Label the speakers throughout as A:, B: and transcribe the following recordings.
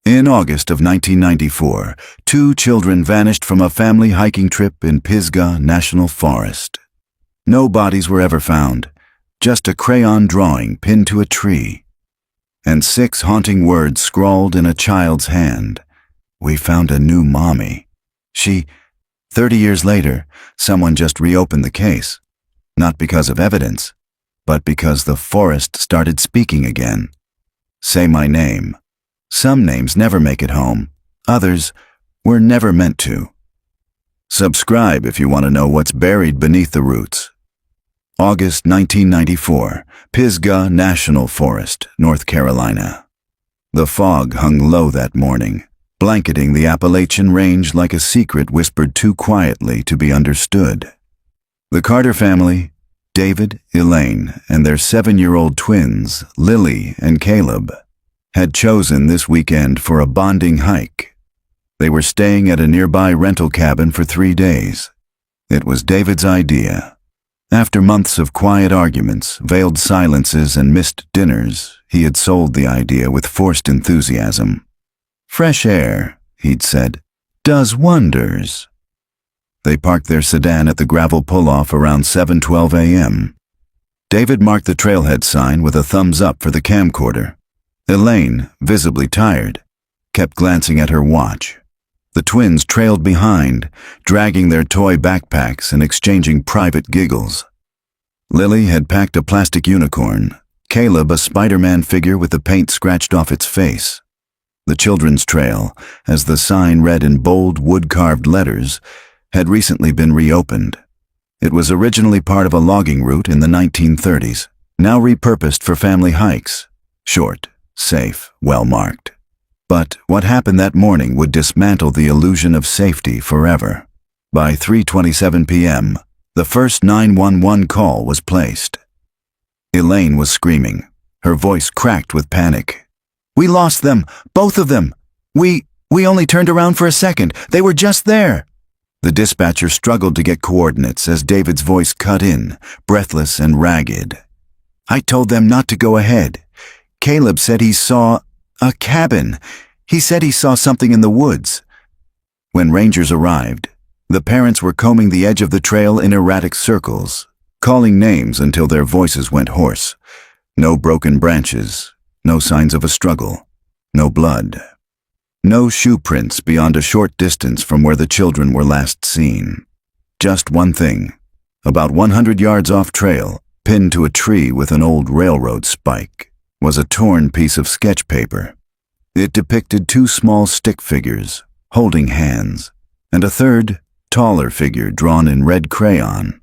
A: In August of 1994, 2 children vanished from a family hiking trip in Pisgah National Forest. No bodies were ever found, just a crayon drawing pinned to a tree, and 6 haunting words scrawled in a child's hand. "We found a new mommy." 30 years later, someone just reopened the case, not because of evidence, but because the forest started speaking again. Say my name. Some names never make it home. Others were never meant to. Subscribe if you want to know what's buried beneath the roots. August 1994, Pisgah National Forest, North Carolina. The fog hung low that morning, blanketing the Appalachian Range like a secret whispered too quietly to be understood. The Carter family, David, Elaine, and their 7-year-old twins, Lily and Caleb, had chosen this weekend for a bonding hike. They were staying at a nearby rental cabin for 3 days. It was David's idea. After months of quiet arguments, veiled silences, and missed dinners, he had sold the idea with forced enthusiasm. "Fresh air," he'd said, "does wonders." They parked their sedan at the gravel pull-off around 7:12 a.m. David marked the trailhead sign with a thumbs up for the camcorder. Elaine, visibly tired, kept glancing at her watch. The twins trailed behind, dragging their toy backpacks and exchanging private giggles. Lily had packed a plastic unicorn, Caleb a Spider-Man figure with the paint scratched off its face. The children's trail, as the sign read in bold wood-carved letters, had recently been reopened. It was originally part of a logging route in the 1930s, now repurposed for family hikes. Short, safe, well-marked. But what happened that morning would dismantle the illusion of safety forever. By 3:27 p.m., the first 911 call was placed. Elaine was screaming, her voice cracked with panic. "We lost them, both of them. We only turned around for a second. They were just there." The dispatcher struggled to get coordinates as David's voice cut in, breathless and ragged. "I told them not to go ahead. Caleb said he saw a cabin. He said he saw something in the woods." When rangers arrived, the parents were combing the edge of the trail in erratic circles, calling names until their voices went hoarse. No broken branches, no signs of a struggle, no blood. No shoe prints beyond a short distance from where the children were last seen. Just one thing. About 100 yards off trail, pinned to a tree with an old railroad spike, was a torn piece of sketch paper. It depicted 2 small stick figures, holding hands, and a third, taller figure drawn in red crayon.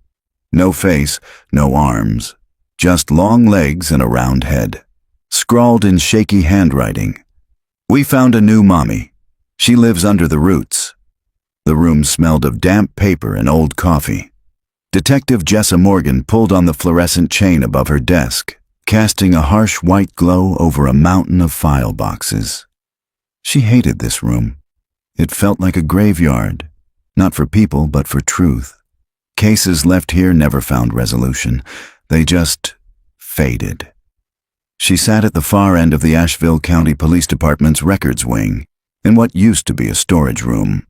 A: No face, no arms, just long legs and a round head. Scrawled in shaky handwriting, "We found a new mommy. She lives under the roots." The room smelled of damp paper and old coffee. Detective Jessa Morgan pulled on the fluorescent chain above her desk, casting a harsh white glow over a mountain of file boxes. She hated this room. It felt like a graveyard, not for people but for truth. Cases left here never found resolution. They just faded. She sat at the far end of the Asheville County Police Department's records wing, in what used to be a storage room.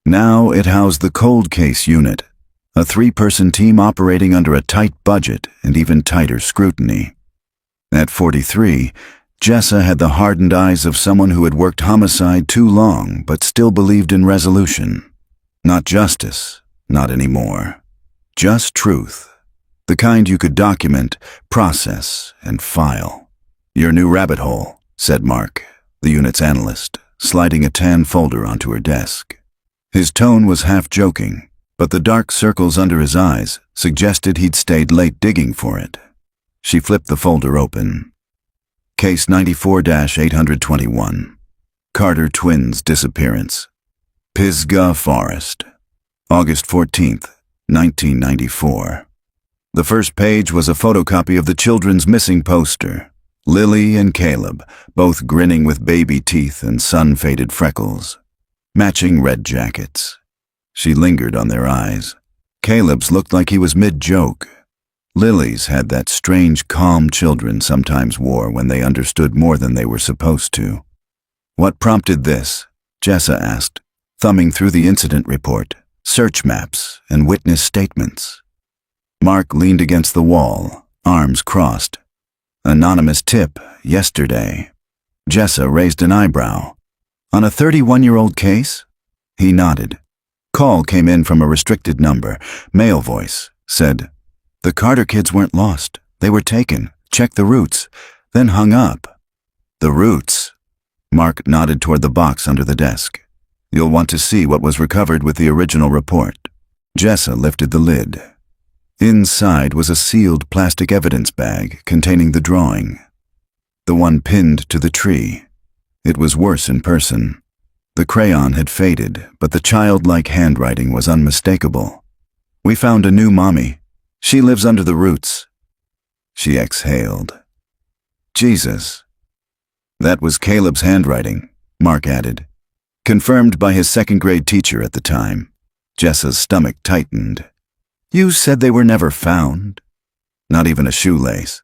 A: Now it housed the cold case unit, a 3-person team operating under a tight budget and even tighter scrutiny. At 43, Jessa had the hardened eyes of someone who had worked homicide too long but still believed in resolution. Not justice, not anymore. Just truth. The kind you could document, process, and file. "Your new rabbit hole," said Mark, the unit's analyst, sliding a tan folder onto her desk. His tone was half joking, but the dark circles under his eyes suggested he'd stayed late digging for it. She flipped the folder open. Case 94-821. Carter twins' disappearance. Pisgah Forest. August 14th, 1994. The first page was a photocopy of the children's missing poster. Lily and Caleb, both grinning with baby teeth and sun-faded freckles. Matching red jackets. She lingered on their eyes. Caleb's looked like he was mid-joke. Lily's had that strange calm children sometimes wore when they understood more than they were supposed to. What prompted this? Jessa asked, thumbing through the incident report, search maps, and witness statements. Mark leaned against the wall, arms crossed. Anonymous tip, yesterday. Jessa raised an eyebrow. On a 31-year-old case? He nodded. Call came in from a restricted number. Male voice said, "The Carter kids weren't lost. They were taken. Check the routes." Then hung up. The routes. Mark nodded toward the box under the desk. You'll want to see what was recovered with the original report. Jessa lifted the lid. Inside was a sealed plastic evidence bag containing the drawing. The one pinned to the tree. It was worse in person. The crayon had faded, but the childlike handwriting was unmistakable. "We found a new mommy. She lives under the roots." She exhaled. Jesus. That was Caleb's handwriting, Mark added. Confirmed by his second-grade teacher at the time. Jessa's stomach tightened. You said they were never found. Not even a shoelace.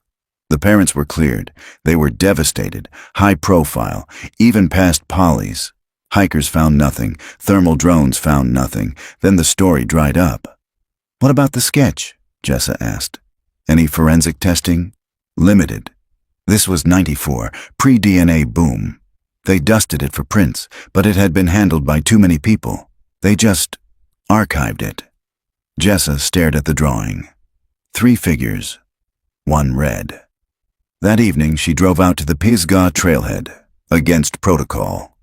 A: The parents were cleared. They were devastated, high profile, even past Polly's. Hikers found nothing. Thermal drones found nothing. Then the story dried up. What about the sketch? Jessa asked. Any forensic testing? Limited. This was 94, pre-DNA boom. They dusted it for prints, but it had been handled by too many people. They just archived it. Jessa stared at the drawing. 3 figures. 1 red. That evening, she drove out to the Pisgah trailhead, against protocol.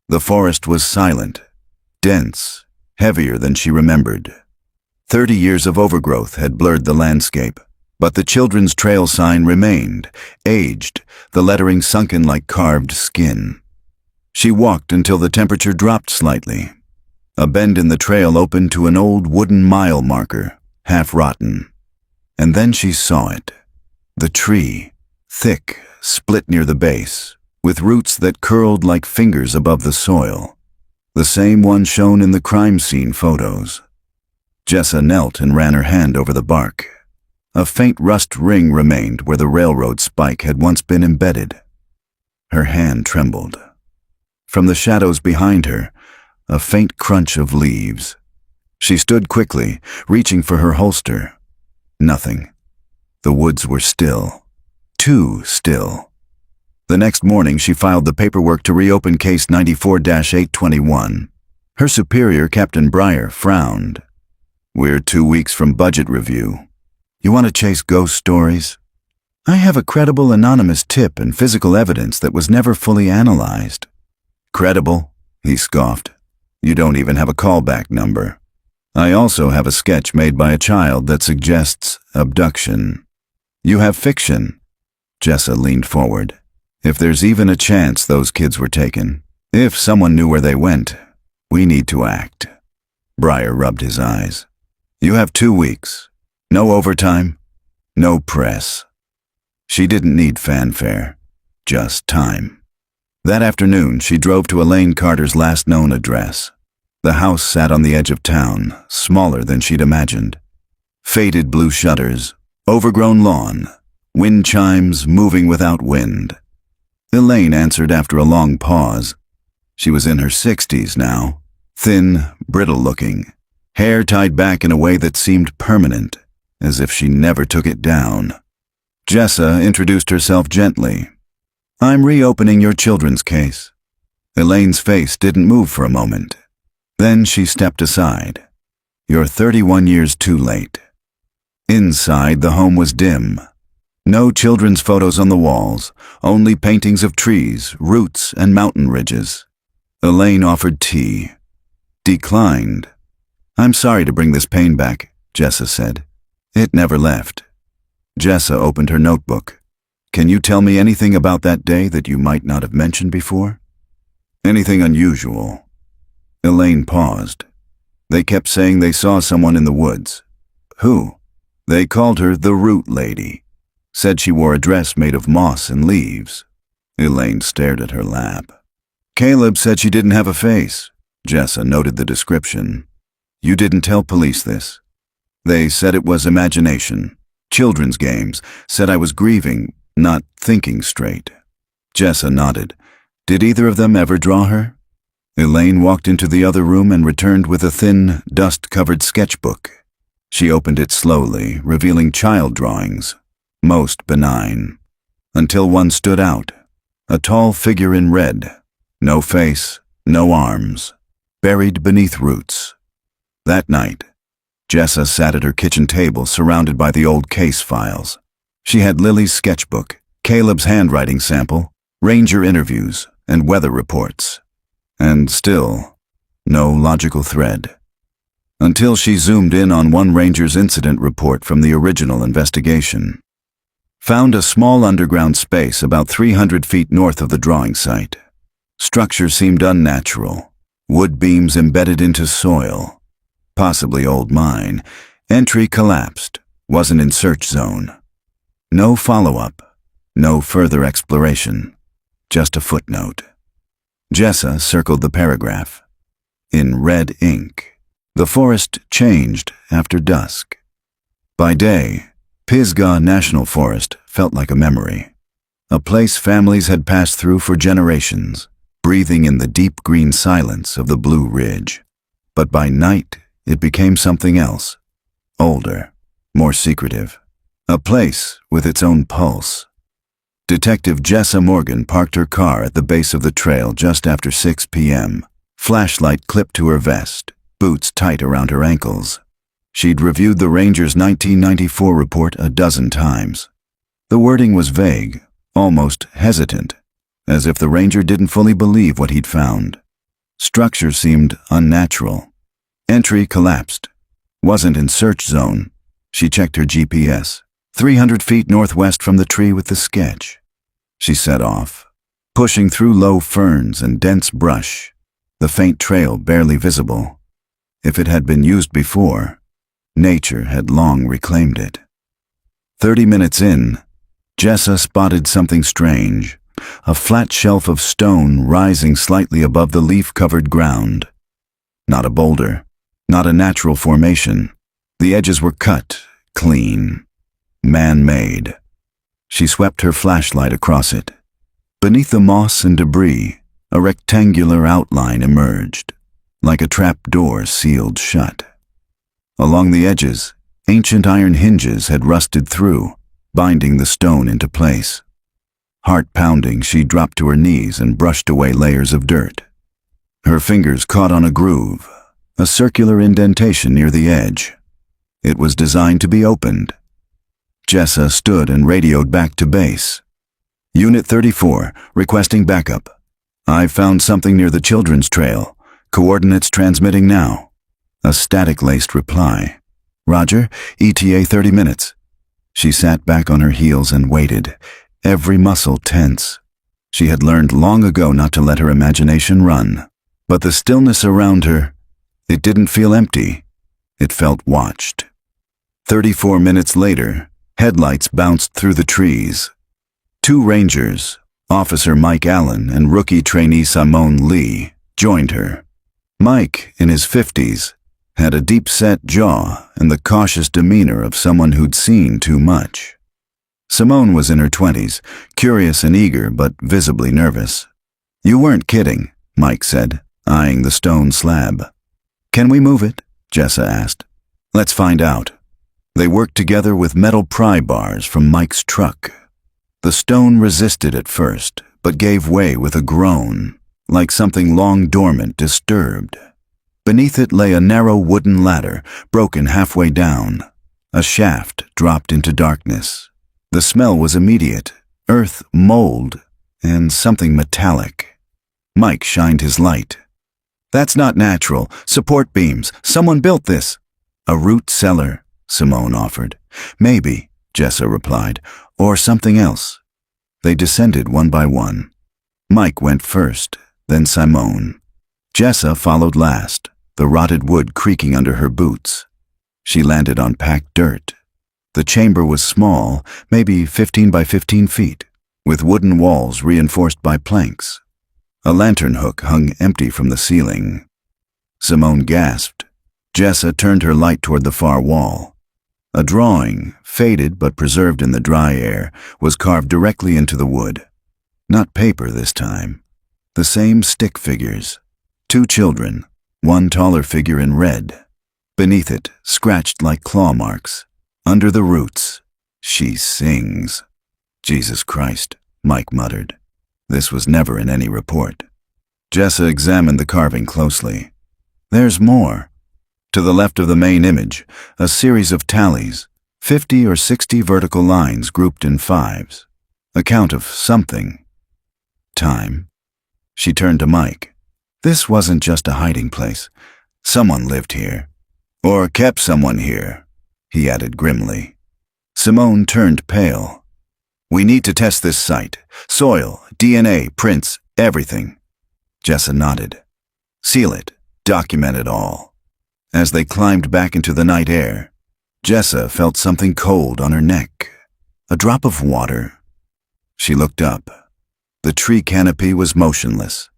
A: The forest was silent, dense, heavier than she remembered. 30 years of overgrowth had blurred the landscape, but the children's trail sign remained, aged, the lettering sunken like carved skin. She walked until the temperature dropped slightly. A bend in the trail opened to an old wooden mile marker, half rotten. And then she saw it. The tree, thick, split near the base, with roots that curled like fingers above the soil. The same one shown in the crime scene photos. Jessa knelt and ran her hand over the bark. A faint rust ring remained where the railroad spike had once been embedded. Her hand trembled. From the shadows behind her, a faint crunch of leaves. She stood quickly, reaching for her holster. Nothing. The woods were still. Too still. The next morning, she filed the paperwork to reopen case 94-821. Her superior, Captain Breyer, frowned. We're 2 weeks from budget review. You want to chase ghost stories? I have a credible anonymous tip and physical evidence that was never fully analyzed. Credible? He scoffed. You don't even have a callback number. I also have a sketch made by a child that suggests abduction. You have fiction. Jessa leaned forward. If there's even a chance those kids were taken, if someone knew where they went, we need to act. Breyer rubbed his eyes. You have 2 weeks. No overtime, no press. She didn't need fanfare, just time. That afternoon, she drove to Elaine Carter's last known address. The house sat on the edge of town, smaller than she'd imagined. Faded blue shutters, overgrown lawn, wind chimes moving without wind. Elaine answered after a long pause. She was in her 60s now, thin, brittle-looking, hair tied back in a way that seemed permanent, as if she never took it down. Jessa introduced herself gently. I'm reopening your children's case. Elaine's face didn't move for a moment. Then she stepped aside. You're 31 years too late. Inside, the home was dim. No children's photos on the walls, only paintings of trees, roots, and mountain ridges. Elaine offered tea. Declined. I'm sorry to bring this pain back, Jessa said. It never left. Jessa opened her notebook. Can you tell me anything about that day that you might not have mentioned before? Anything unusual? Elaine paused. They kept saying they saw someone in the woods. Who? They called her the Root Lady. Said she wore a dress made of moss and leaves. Elaine stared at her lap. Caleb said she didn't have a face. Jessa noted the description. You didn't tell police this. They said it was imagination. Children's games. Said I was grieving, not thinking straight. Jessa nodded. Did either of them ever draw her? Elaine walked into the other room and returned with a thin, dust-covered sketchbook. She opened it slowly, revealing child drawings, most benign, until one stood out, a tall figure in red, no face, no arms, buried beneath roots. That night, Jessa sat at her kitchen table surrounded by the old case files. She had Lily's sketchbook, Caleb's handwriting sample, ranger interviews, and weather reports. And still, no logical thread. Until she zoomed in on one ranger's incident report from the original investigation. Found a small underground space about 300 feet north of the drawing site. Structure seemed unnatural, wood beams embedded into soil. Possibly old mine. Entry collapsed, wasn't in search zone. No follow-up, no further exploration, just a footnote. Jessa circled the paragraph. In red ink, the forest changed after dusk. By day, Pisgah National Forest felt like a memory, a place families had passed through for generations, breathing in the deep green silence of the Blue Ridge. But by night, it became something else, older, more secretive, a place with its own pulse. Detective Jessa Morgan parked her car at the base of the trail just after 6 p.m., flashlight clipped to her vest, boots tight around her ankles. She'd reviewed the ranger's 1994 report a dozen times. The wording was vague, almost hesitant, as if the ranger didn't fully believe what he'd found. Structure seemed unnatural. Entry collapsed. Wasn't in search zone. She checked her GPS. 300 feet northwest from the tree with the sketch. She set off, pushing through low ferns and dense brush, the faint trail barely visible. If it had been used before, nature had long reclaimed it. 30 minutes in, Jessa spotted something strange, a flat shelf of stone rising slightly above the leaf-covered ground. Not a boulder. Not a natural formation. The edges were cut, clean, man-made. She swept her flashlight across it. Beneath the moss and debris, a rectangular outline emerged, like a trap door sealed shut. Along the edges, ancient iron hinges had rusted through, binding the stone into place. Heart pounding, she dropped to her knees and brushed away layers of dirt. Her fingers caught on a groove, a circular indentation near the edge. It was designed to be opened. Jessa stood and radioed back to base. Unit 34, requesting backup. I've found something near the children's trail. Coordinates transmitting now. A static-laced reply. Roger, ETA 30 minutes. She sat back on her heels and waited, every muscle tense. She had learned long ago not to let her imagination run. But the stillness around her, it didn't feel empty. It felt watched. 34 minutes later, headlights bounced through the trees. Two rangers, Officer Mike Allen and rookie trainee Simone Lee, joined her. Mike, in his 50s, had a deep-set jaw and the cautious demeanor of someone who'd seen too much. Simone was in her 20s, curious and eager but visibly nervous. You weren't kidding, Mike said, eyeing the stone slab. Can we move it? Jessa asked. Let's find out. They worked together with metal pry bars from Mike's truck. The stone resisted at first, but gave way with a groan, like something long dormant disturbed. Beneath it lay a narrow wooden ladder, broken halfway down. A shaft dropped into darkness. The smell was immediate, earth, mold, and something metallic. Mike shined his light. That's not natural. Support beams. Someone built this. A root cellar, Simone offered. Maybe, Jessa replied, or something else. They descended one by one. Mike went first, then Simone. Jessa followed last, the rotted wood creaking under her boots. She landed on packed dirt. The chamber was small, maybe 15 by 15 feet, with wooden walls reinforced by planks. A lantern hook hung empty from the ceiling. Simone gasped. Jessa turned her light toward the far wall. A drawing, faded but preserved in the dry air, was carved directly into the wood. Not paper this time. The same stick figures. 2 children, one taller figure in red. Beneath it, scratched like claw marks. Under the roots, she sings. Jesus Christ, Mike muttered. This was never in any report. Jessa examined the carving closely. There's more. To the left of the main image, a series of tallies, 50 or 60 vertical lines grouped in 5s. A count of something. Time. She turned to Mike. This wasn't just a hiding place. Someone lived here. Or kept someone here, he added grimly. Simone turned pale. We need to test this site. Soil, DNA, prints, everything. Jessa nodded. Seal it. Document it all. As they climbed back into the night air, Jessa felt something cold on her neck. A drop of water. She looked up. The tree canopy was motionless.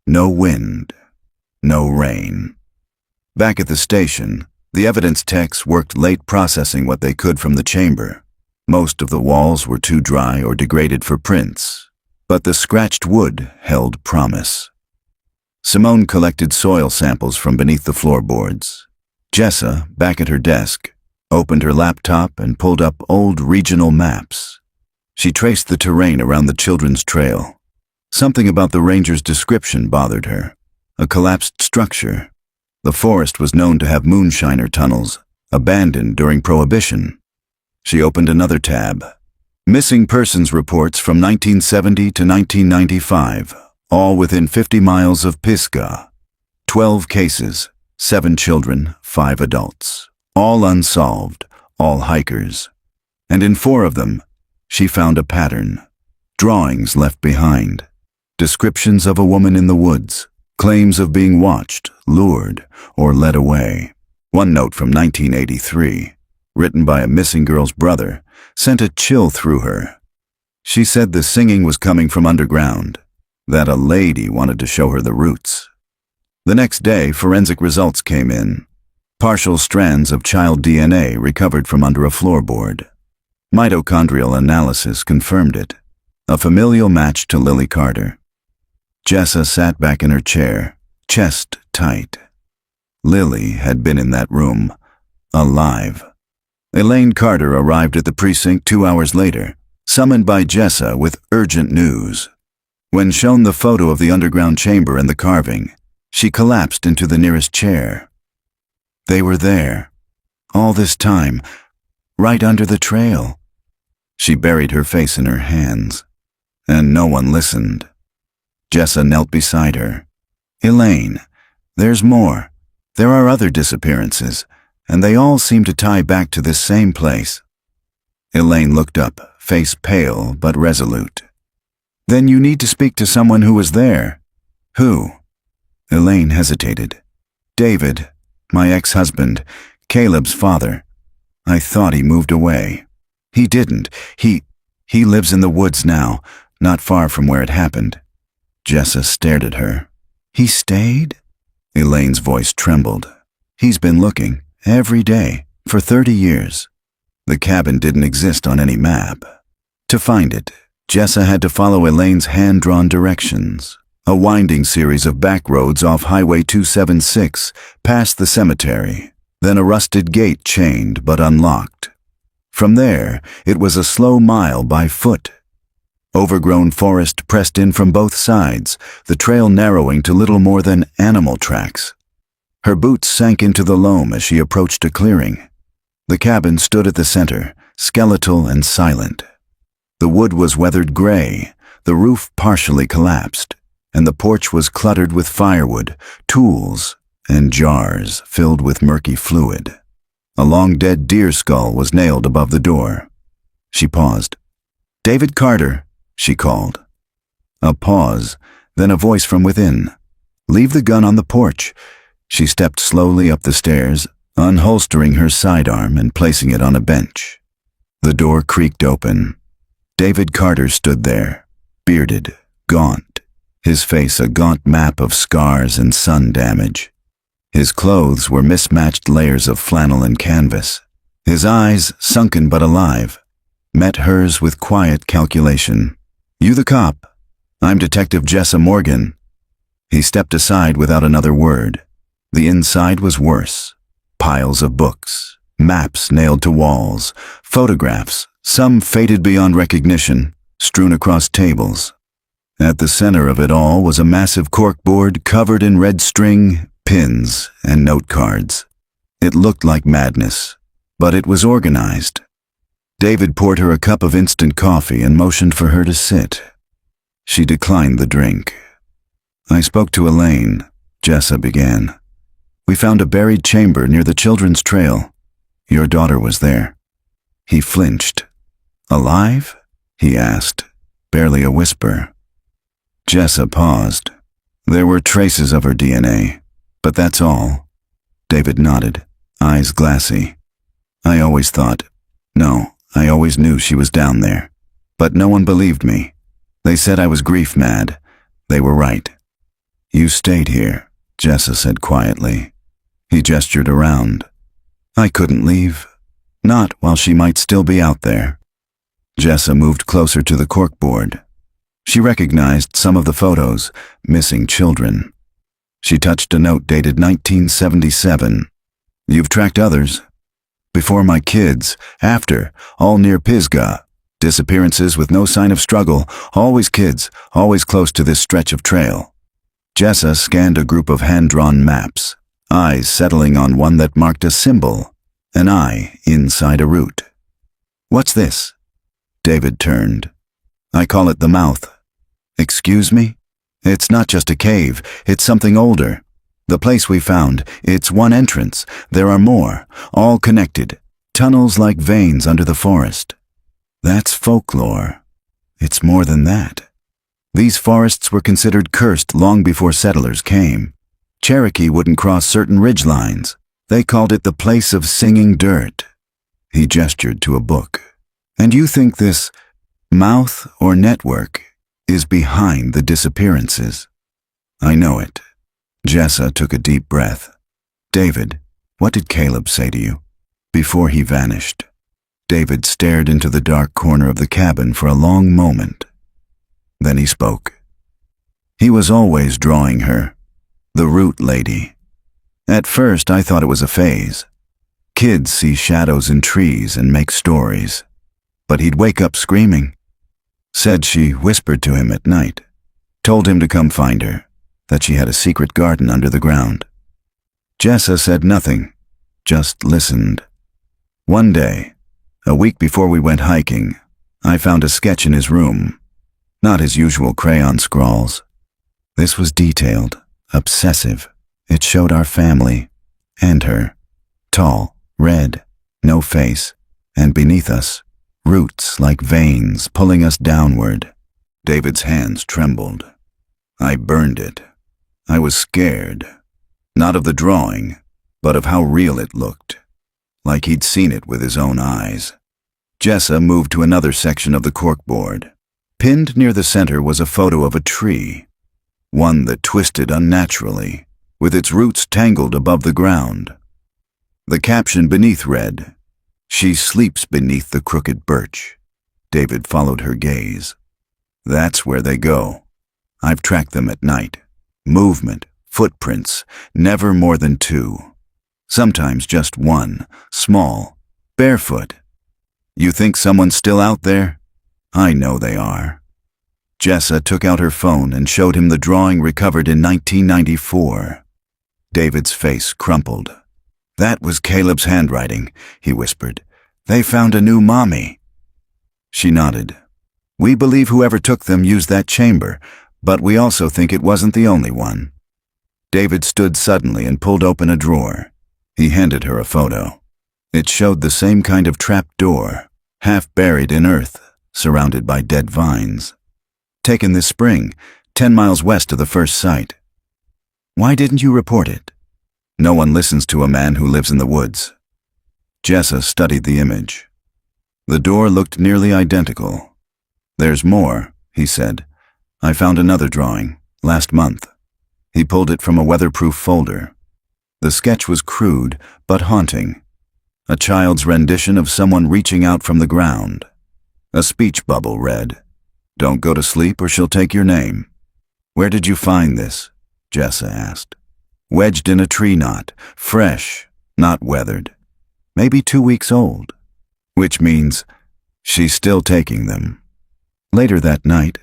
A: No wind. No rain. Back at the station, the evidence techs worked late processing what they could from the chamber. Most of the walls were too dry or degraded for prints, but the scratched wood held promise. Simone collected soil samples from beneath the floorboards. Jessa, back at her desk, opened her laptop and pulled up old regional maps. She traced the terrain around the children's trail. Something about the ranger's description bothered her. A collapsed structure. The forest was known to have moonshiner tunnels, abandoned during Prohibition. She opened another tab. Missing persons reports from 1970 to 1995, all within 50 miles of Pisgah. 12 cases, 7 children, 5 adults. All unsolved, all hikers. And in 4 of them, she found a pattern. Drawings left behind. Descriptions of a woman in the woods. Claims of being watched, lured, or led away. One note from 1983, written by a missing girl's brother, sent a chill through her. She said the singing was coming from underground, that a lady wanted to show her the roots. The next day, forensic results came in. Partial strands of child DNA recovered from under a floorboard. Mitochondrial analysis confirmed it. A familial match to Lily Carter. Jessa sat back in her chair, chest tight. Lily had been in that room, alive. Elaine Carter arrived at the precinct 2 hours later, summoned by Jessa with urgent news. When shown the photo of the underground chamber and the carving, she collapsed into the nearest chair. They were there, all this time, right under the trail. She buried her face in her hands, and no one listened. Jessa knelt beside her. Elaine, there's more. There are other disappearances, and they all seem to tie back to this same place. Elaine looked up, face pale but resolute. Then you need to speak to someone who was there. Who? Elaine hesitated. David, my ex-husband, Caleb's father. I thought he moved away. He didn't. He lives in the woods now, not far from where it happened. Jessa stared at her. He stayed? Elaine's voice trembled. He's been looking, every day, for 30 years. The cabin didn't exist on any map. To find it, Jessa had to follow Elaine's hand-drawn directions. A winding series of back roads off Highway 276, past the cemetery, then a rusted gate chained but unlocked. From there, it was a slow mile by foot. Overgrown forest pressed in from both sides, the trail narrowing to little more than animal tracks. Her boots sank into the loam as she approached a clearing. The cabin stood at the center, skeletal and silent. The wood was weathered gray, the roof partially collapsed, and the porch was cluttered with firewood, tools, and jars filled with murky fluid. A long dead deer skull was nailed above the door. She paused. David Carter, she called. A pause, then a voice from within. Leave the gun on the porch. She stepped slowly up the stairs, unholstering her sidearm and placing it on a bench. The door creaked open. David Carter stood there, bearded, gaunt, his face a gaunt map of scars and sun damage. His clothes were mismatched layers of flannel and canvas. His eyes, sunken but alive, met hers with quiet calculation. You the cop? I'm Detective Jessa Morgan. He stepped aside without another word. The inside was worse. Piles of books, maps nailed to walls, photographs, some faded beyond recognition, strewn across tables. At the center of it all was a massive corkboard covered in red string, pins, and note cards. It looked like madness, but it was organized. David poured her a cup of instant coffee and motioned for her to sit. She declined the drink. "I spoke to Elaine," Jessa began. "We found a buried chamber near the children's trail. Your daughter was there." He flinched. "Alive?" he asked, barely a whisper. Jessa paused. "There were traces of her DNA, but that's all." David nodded, eyes glassy. I always knew she was down there. But no one believed me. They said I was grief mad. They were right." "You stayed here," Jessa said quietly. He gestured around. "I couldn't leave. Not while she might still be out there." Jessa moved closer to the corkboard. She recognized some of the photos, missing children. She touched a note dated 1977. "You've tracked others?" "Before my kids, after, all near Pisgah. Disappearances with no sign of struggle, always kids, always close to this stretch of trail." Jessa scanned a group of hand-drawn maps, eyes settling on one that marked a symbol, an eye inside a root. "What's this?" David turned. "I call it the mouth." "Excuse me? It's not just a cave, it's something older. The place we found, it's one entrance. There are more, all connected, tunnels like veins under the forest." "That's folklore. It's more than that. These forests were considered cursed long before settlers came. Cherokee wouldn't cross certain ridge lines. They called it the place of singing dirt." He gestured to a book. "And you think this mouth or network is behind the disappearances?" "I know it." Jessa took a deep breath. "David, what did Caleb say to you before he vanished?" David stared into the dark corner of the cabin for a long moment. Then he spoke. "He was always drawing her, the root lady. At first I thought it was a phase. Kids see shadows in trees and make stories. But he'd wake up screaming. Said she whispered to him at night, told him to come find her, that she had a secret garden under the ground." Jessa said nothing, just listened. "One day, a week before we went hiking, I found a sketch in his room. Not his usual crayon scrawls. This was detailed, obsessive. It showed our family, and her. Tall, red, no face, and beneath us, roots like veins pulling us downward." David's hands trembled. "I burned it. I was scared. Not of the drawing, but of how real it looked. Like he'd seen it with his own eyes." Jessa moved to another section of the corkboard. Pinned near the center was a photo of a tree, one that twisted unnaturally, with its roots tangled above the ground. The caption beneath read, "She sleeps beneath the crooked birch." David followed her gaze. "That's where they go. I've tracked them at night. Movement, footprints, never more than 2. Sometimes just 1, small, barefoot. You think someone's still out there? I know they are." Jessa took out her phone and showed him the drawing recovered in 1994. David's face crumpled. "That was Caleb's handwriting," he whispered. "They found a new mommy." She nodded. "We believe whoever took them used that chamber, but we also think it wasn't the only one." David stood suddenly and pulled open a drawer. He handed her a photo. It showed the same kind of trap door, half buried in earth, surrounded by dead vines. "Taken this spring, 10 miles west of the first site." "Why didn't you report it?" "No one listens to a man who lives in the woods." Jessa studied the image. The door looked nearly identical. "There's more," he said. "I found another drawing, last month." He pulled it from a weatherproof folder. The sketch was crude, but haunting. A child's rendition of someone reaching out from the ground. A speech bubble read, "Don't go to sleep or she'll take your name." "Where did you find this?" Jessa asked. Wedged in a tree knot, fresh, not weathered. Maybe 2 weeks old. Which means she's still taking them. Later that night,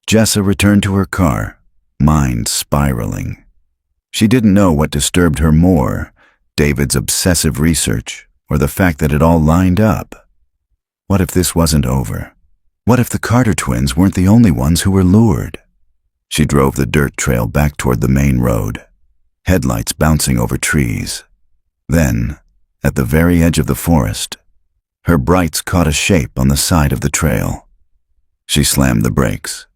A: Jessa returned to her car, mind spiraling. She didn't know what disturbed her more, David's obsessive research or the fact that it all lined up. What if this wasn't over? What if the Carter twins weren't the only ones who were lured? She drove the dirt trail back toward the main road, headlights bouncing over trees. Then, at the very edge of the forest, her brights caught a shape on the side of the trail. She slammed the brakes.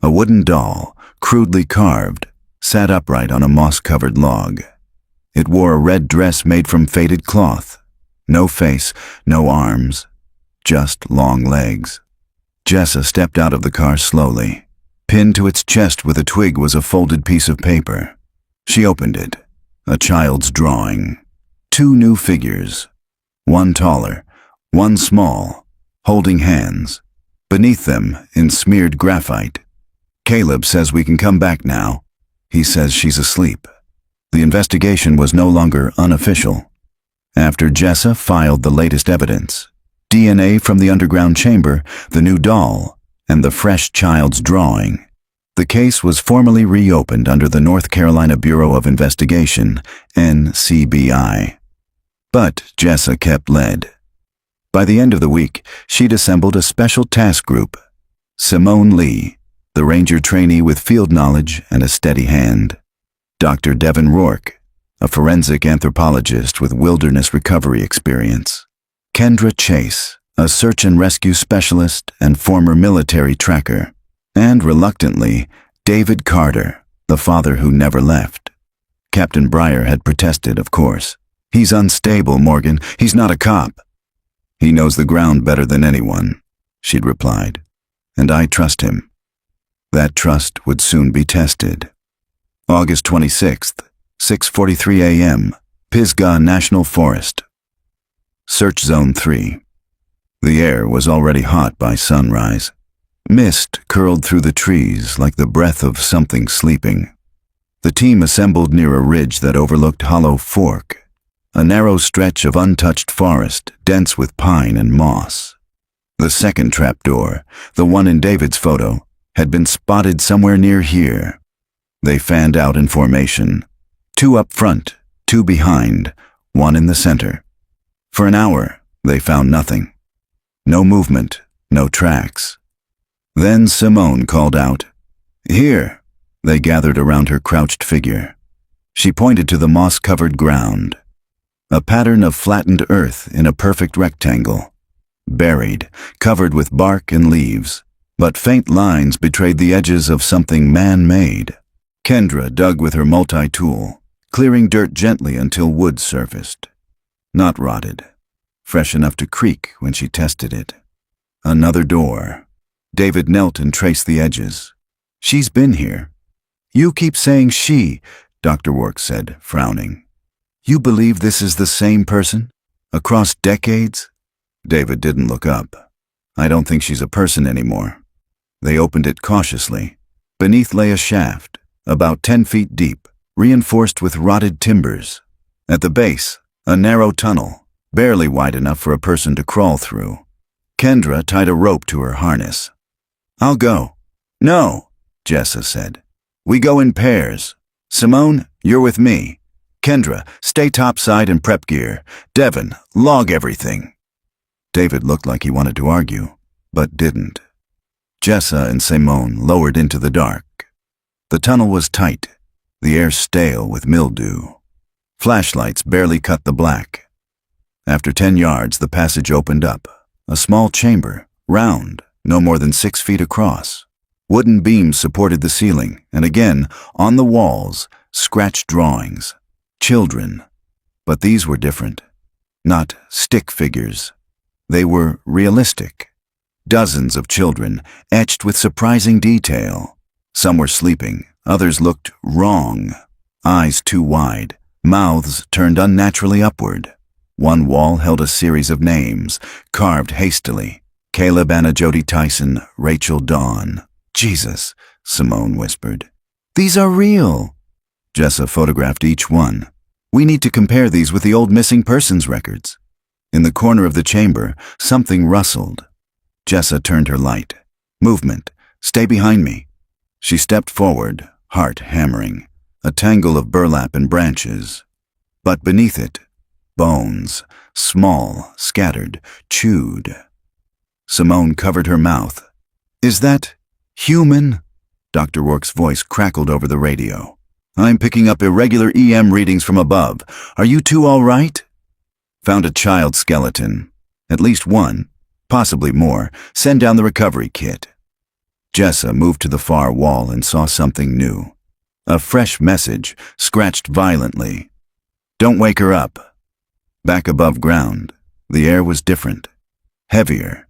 A: A wooden doll, crudely carved, sat upright on a moss-covered log. It wore a red dress made from faded cloth. No face, no arms, just long legs. Jessa stepped out of the car slowly. Pinned to its chest with a twig was a folded piece of paper. She opened it. A child's drawing. 2 new figures. One taller, one small, holding hands. Beneath them, in smeared graphite, Caleb says we can come back now. He says she's asleep. The investigation was no longer unofficial. After Jessa filed the latest evidence, DNA from the underground chamber, the new doll, and the fresh child's drawing, the case was formally reopened under the North Carolina Bureau of Investigation, NCBI. But Jessa kept led. By the end of the week, she'd assembled a special task group. Simone Lee, the ranger trainee with field knowledge and a steady hand. Dr. Devin Rourke, a forensic anthropologist with wilderness recovery experience. Kendra Chase, a search and rescue specialist and former military tracker. And reluctantly, David Carter, the father who never left. Captain Breyer had protested, of course. He's unstable, Morgan. He's not a cop. He knows the ground better than anyone, she'd replied. And I trust him. That trust would soon be tested. August 26th, 6:43 a.m., Pisgah National Forest. Search Zone 3. The air was already hot by sunrise. Mist curled through the trees like the breath of something sleeping. The team assembled near a ridge that overlooked Hollow Fork, a narrow stretch of untouched forest dense with pine and moss. The second trapdoor, the one in David's photo, had been spotted somewhere near here. They fanned out in formation, 2 up front, 2 behind, 1 in the center. For an hour, they found nothing. No movement, no tracks. Then Simone called out, "Here!" They gathered around her crouched figure. She pointed to the moss-covered ground. A pattern of flattened earth in a perfect rectangle. Buried, covered with bark and leaves, but faint lines betrayed the edges of something man-made. Kendra dug with her multi-tool, clearing dirt gently until wood surfaced. Not rotted. Fresh enough to creak when she tested it. Another door. David knelt and traced the edges. "She's been here." "You keep saying she," Dr. Rourke said, frowning. "You believe this is the same person? Across decades?" David didn't look up. "I don't think she's a person anymore." They opened it cautiously. Beneath lay a shaft, about 10 feet deep, reinforced with rotted timbers. At the base, a narrow tunnel, barely wide enough for a person to crawl through. Kendra tied a rope to her harness. "I'll go." "No," Jessa said. "We go in pairs. Simone, you're with me. Kendra, stay topside and prep gear. Devin, log everything." David looked like he wanted to argue, but didn't. Jessa and Simone lowered into the dark. The tunnel was tight, the air stale with mildew. Flashlights barely cut the black. After 10 yards, the passage opened up. A small chamber, round, no more than 6 feet across. Wooden beams supported the ceiling, and again, on the walls, scratched drawings. Children. But these were different. Not stick figures. They were realistic. Dozens of children, etched with surprising detail. Some were sleeping, others looked wrong. Eyes too wide, mouths turned unnaturally upward. One wall held a series of names, carved hastily. Caleb Anna Jody Tyson, Rachel Dawn. "Jesus," Simone whispered. "These are real." Jessa photographed each one. "We need to compare these with the old missing persons records." In the corner of the chamber, something rustled. Jessa turned her light. "Movement. Stay behind me." She stepped forward, heart hammering. A tangle of burlap and branches. But beneath it, bones, small, scattered, chewed. Simone covered her mouth. "Is that human?" Dr. Rourke's voice crackled over the radio. "I'm picking up irregular EM readings from above. Are you two all right?" "Found a child skeleton. At least one, possibly more. Send down the recovery kit." Jessa moved to the far wall and saw something new. A fresh message, scratched violently. "Don't wake her up." Back above ground, the air was different. Heavier.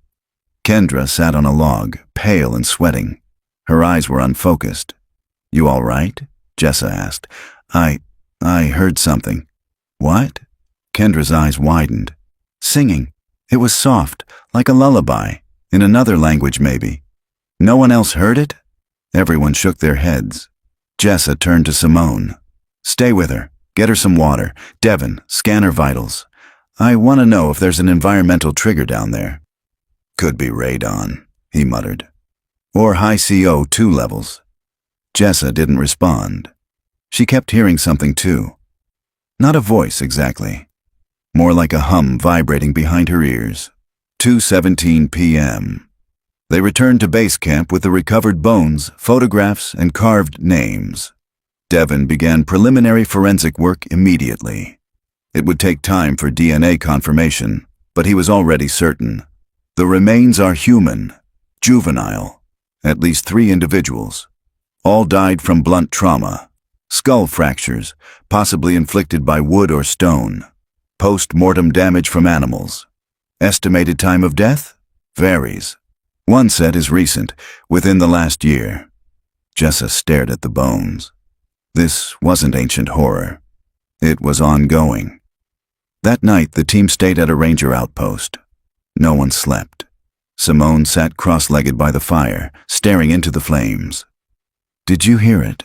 A: Kendra sat on a log, pale and sweating. Her eyes were unfocused. "You all right?" Jessa asked. I heard something." "What?" Kendra's eyes widened. "Singing. It was soft, like a lullaby. In another language, maybe." "No one else heard it?" Everyone shook their heads. Jessa turned to Simone. "Stay with her. Get her some water. Devin, scan her vitals. I want to know if there's an environmental trigger down there." "Could be radon," he muttered. "Or high CO2 levels." Jessa didn't respond. She kept hearing something too. Not a voice exactly. More like a hum vibrating behind her ears. 2:17 p.m. They returned to base camp with the recovered bones, photographs, and carved names. Devin began preliminary forensic work immediately. It would take time for DNA confirmation, but he was already certain. The remains are human, juvenile, at least 3 individuals. All died from blunt trauma, skull fractures, possibly inflicted by wood or stone, post-mortem damage from animals. Estimated time of death? Varies. One set is recent, within the last year. Jessa stared at the bones. This wasn't ancient horror. It was ongoing. That night, the team stayed at a ranger outpost. No one slept. Simone sat cross-legged by the fire, staring into the flames. "Did you hear it?"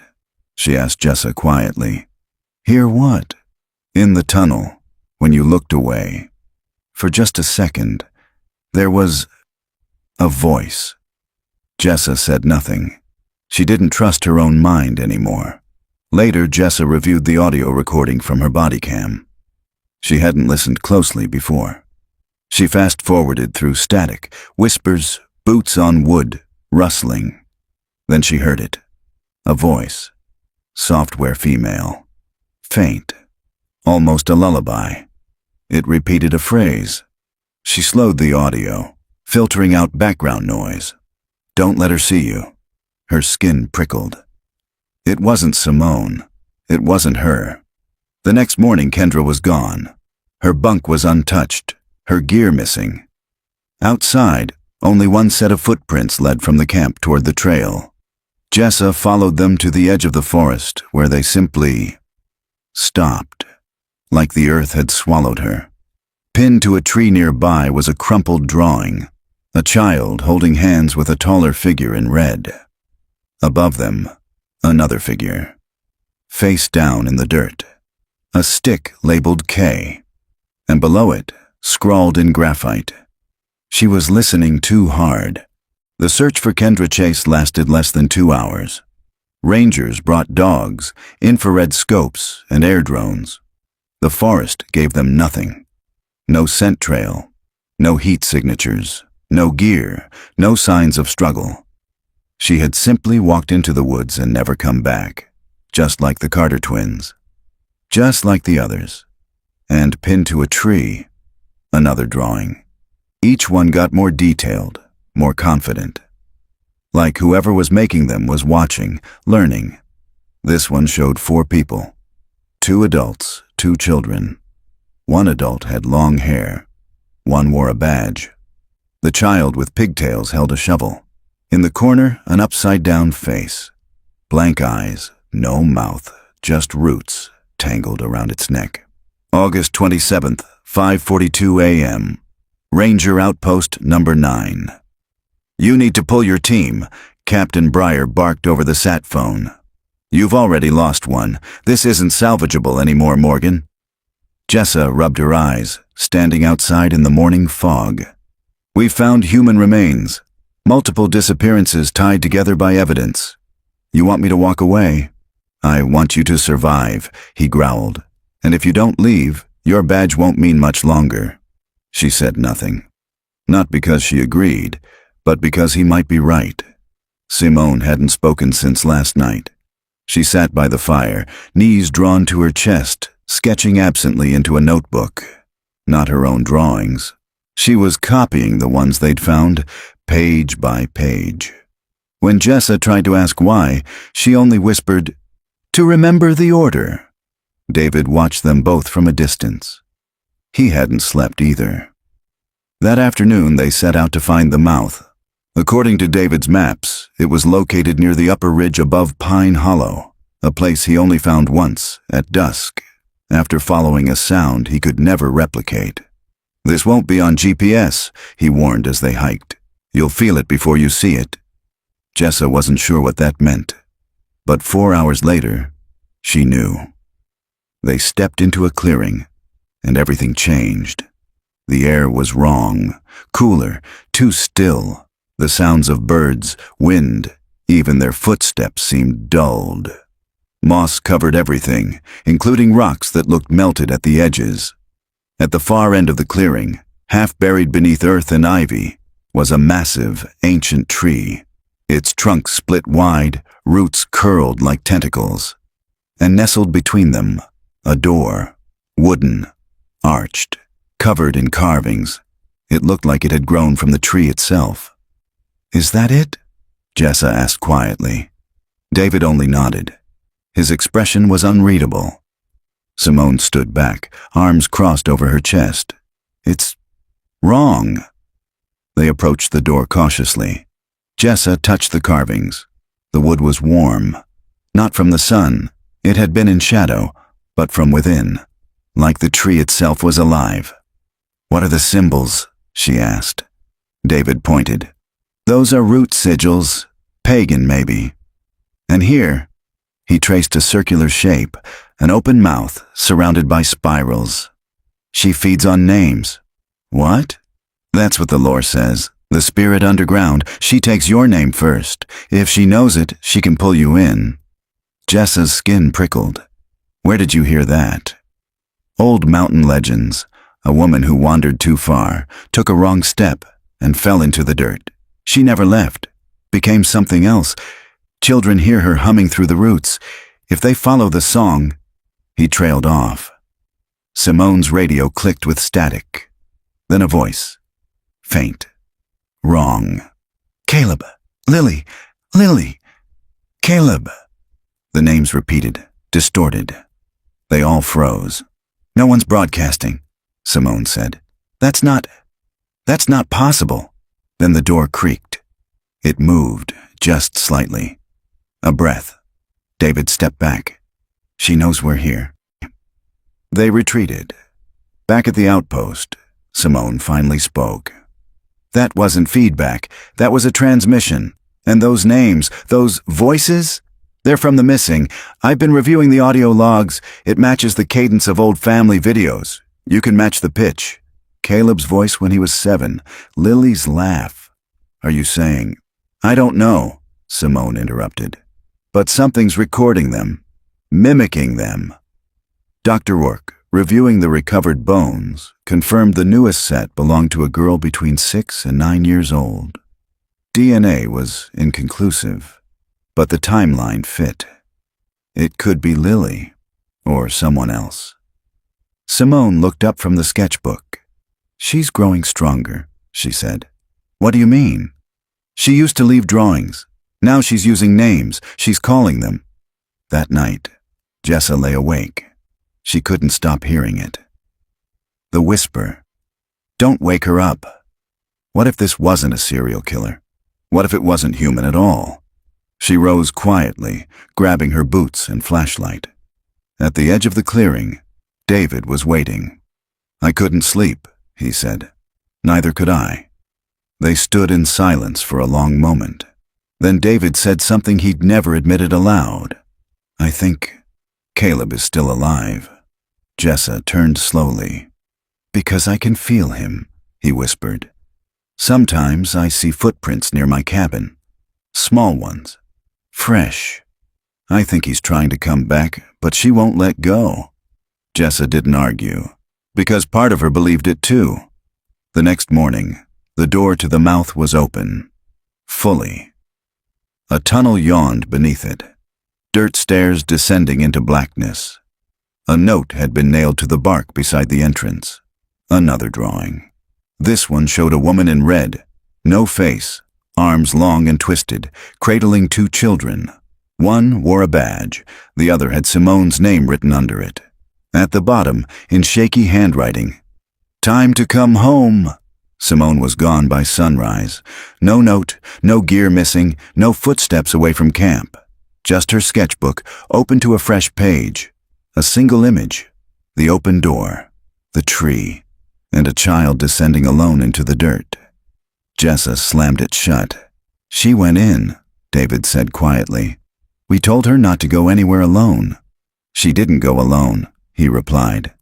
A: she asked Jessa quietly. "Hear what?" "In the tunnel, when you looked away. For just a second, there was a voice." Jessa said nothing. She didn't trust her own mind anymore. Later, Jessa reviewed the audio recording from her body cam. She hadn't listened closely before. She fast-forwarded through static, whispers, boots on wood, rustling. Then she heard it. A voice. Software female. Faint. Almost a lullaby. It repeated a phrase. She slowed the audio, filtering out background noise. "Don't let her see you." Her skin prickled. It wasn't Simone. It wasn't her. The next morning, Kendra was gone. Her bunk was untouched, her gear missing. Outside, only one set of footprints led from the camp toward the trail. Jessa followed them to the edge of the forest, where they simply stopped, like the earth had swallowed her. Pinned to a tree nearby was a crumpled drawing, a child holding hands with a taller figure in red. Above them, another figure, face down in the dirt, a stick labeled K, and below it, scrawled in graphite. She was listening too hard. The search for Kendra Chase lasted less than 2 hours. Rangers brought dogs, infrared scopes, and air drones. The forest gave them nothing. No scent trail, no heat signatures, no gear, no signs of struggle. She had simply walked into the woods and never come back, just like the Carter twins, just like the others. And pinned to a tree, another drawing. Each one got more detailed, more confident. Like whoever was making them was watching, learning. This one showed 4 people. 2 adults, 2 children. One adult had long hair. One wore a badge. The child with pigtails held a shovel. In the corner, an upside-down face. Blank eyes, no mouth, just roots tangled around its neck. August 27th, 5:42 a.m. Ranger Outpost Number 9. "You need to pull your team," Captain Breyer barked over the sat phone. You've already lost one. This isn't salvageable anymore, Morgan. Jessa rubbed her eyes, standing outside in the morning fog. We've found human remains. Multiple disappearances tied together by evidence. You want me to walk away? I want you to survive, he growled. And if you don't leave, your badge won't mean much longer. She said nothing. Not because she agreed, but because he might be right. Simone hadn't spoken since last night. She sat by the fire, knees drawn to her chest, sketching absently into a notebook. Not her own drawings. She was copying the ones they'd found, page by page. When Jessa tried to ask why, she only whispered, "To remember the order." David watched them both from a distance. He hadn't slept either. That afternoon they set out to find the mouth. According to David's maps, it was located near the upper ridge above Pine Hollow, a place he only found once, at dusk, after following a sound he could never replicate. "This won't be on GPS," he warned as they hiked. "You'll feel it before you see it." Jessa wasn't sure what that meant, but 4 hours later, she knew. They stepped into a clearing, and everything changed. The air was wrong, cooler, too still. The sounds of birds, wind, even their footsteps seemed dulled. Moss covered everything, including rocks that looked melted at the edges. At the far end of the clearing, half buried beneath earth and ivy, was a massive, ancient tree. Its trunk split wide, roots curled like tentacles. And nestled between them, a door, wooden, arched, covered in carvings. It looked like it had grown from the tree itself. "Is that it?" Jessa asked quietly. David only nodded. His expression was unreadable. Simone stood back, arms crossed over her chest. "It's wrong." They approached the door cautiously. Jessa touched the carvings. The wood was warm. Not from the sun. It had been in shadow, but from within, like the tree itself was alive. "What are the symbols?" she asked. David pointed. "Those are root sigils, pagan maybe. And here," he traced a circular shape, an open mouth surrounded by spirals. "She feeds on names." "What?" "That's what the lore says. The spirit underground, she takes your name first. If she knows it, she can pull you in." Jessa's skin prickled. "Where did you hear that?" "Old mountain legends. A woman who wandered too far, took a wrong step, and fell into the dirt. She never left, became something else. Children hear her humming through the roots. If they follow the song..." He trailed off. Simone's radio clicked with static. Then a voice. Faint. Wrong. "Caleb. Lily. Lily. Caleb." The names repeated, distorted. They all froze. "No one's broadcasting," Simone said. That's not possible." Then the door creaked. It moved, just slightly. A breath. David stepped back. "She knows we're here." They retreated. Back at the outpost, Simone finally spoke. "That wasn't feedback. That was a transmission. And those names, those voices, they're from the missing. I've been reviewing the audio logs. It matches the cadence of old family videos. You can match the pitch. Caleb's voice when he was 7. Lily's laugh. Are you saying..." "I don't know," Simone interrupted. "But something's recording them, mimicking them." Dr. Rourke, reviewing the recovered bones, confirmed the newest set belonged to a girl between 6 and 9 years old. DNA was inconclusive, but the timeline fit. It could be Lily, or someone else. Simone looked up from the sketchbook. "She's growing stronger," she said. "What do you mean?" "She used to leave drawings. Now she's using names. She's calling them." That night, Jessa lay awake. She couldn't stop hearing it. The whisper. "Don't wake her up." What if this wasn't a serial killer? What if it wasn't human at all? She rose quietly, grabbing her boots and flashlight. At the edge of the clearing, David was waiting. "I couldn't sleep," he said. "Neither could I." They stood in silence for a long moment. Then David said something he'd never admitted aloud. I think Caleb is still alive. Jessa turned slowly. Because I can feel him, he whispered. Sometimes I see footprints near my cabin. Small ones. Fresh. I think he's trying to come back, but she won't let go. Jessa didn't argue, because part of her believed it too. The next morning, the door to the mouth was open. Fully. A tunnel yawned beneath it. Dirt stairs descending into blackness. A note had been nailed to the bark beside the entrance. Another drawing. This one showed a woman in red. No face, arms long and twisted, cradling two children. One wore a badge, the other had Simone's name written under it. At the bottom, in shaky handwriting, "Time to come home." Simone was gone by sunrise. No note, no gear missing, no footsteps away from camp. Just her sketchbook, open to a fresh page. A single image. The open door. The tree. And a child descending alone into the dirt. Jessa slammed it shut. "She went in," David said quietly. "We told her not to go anywhere alone." "She didn't go alone," he replied.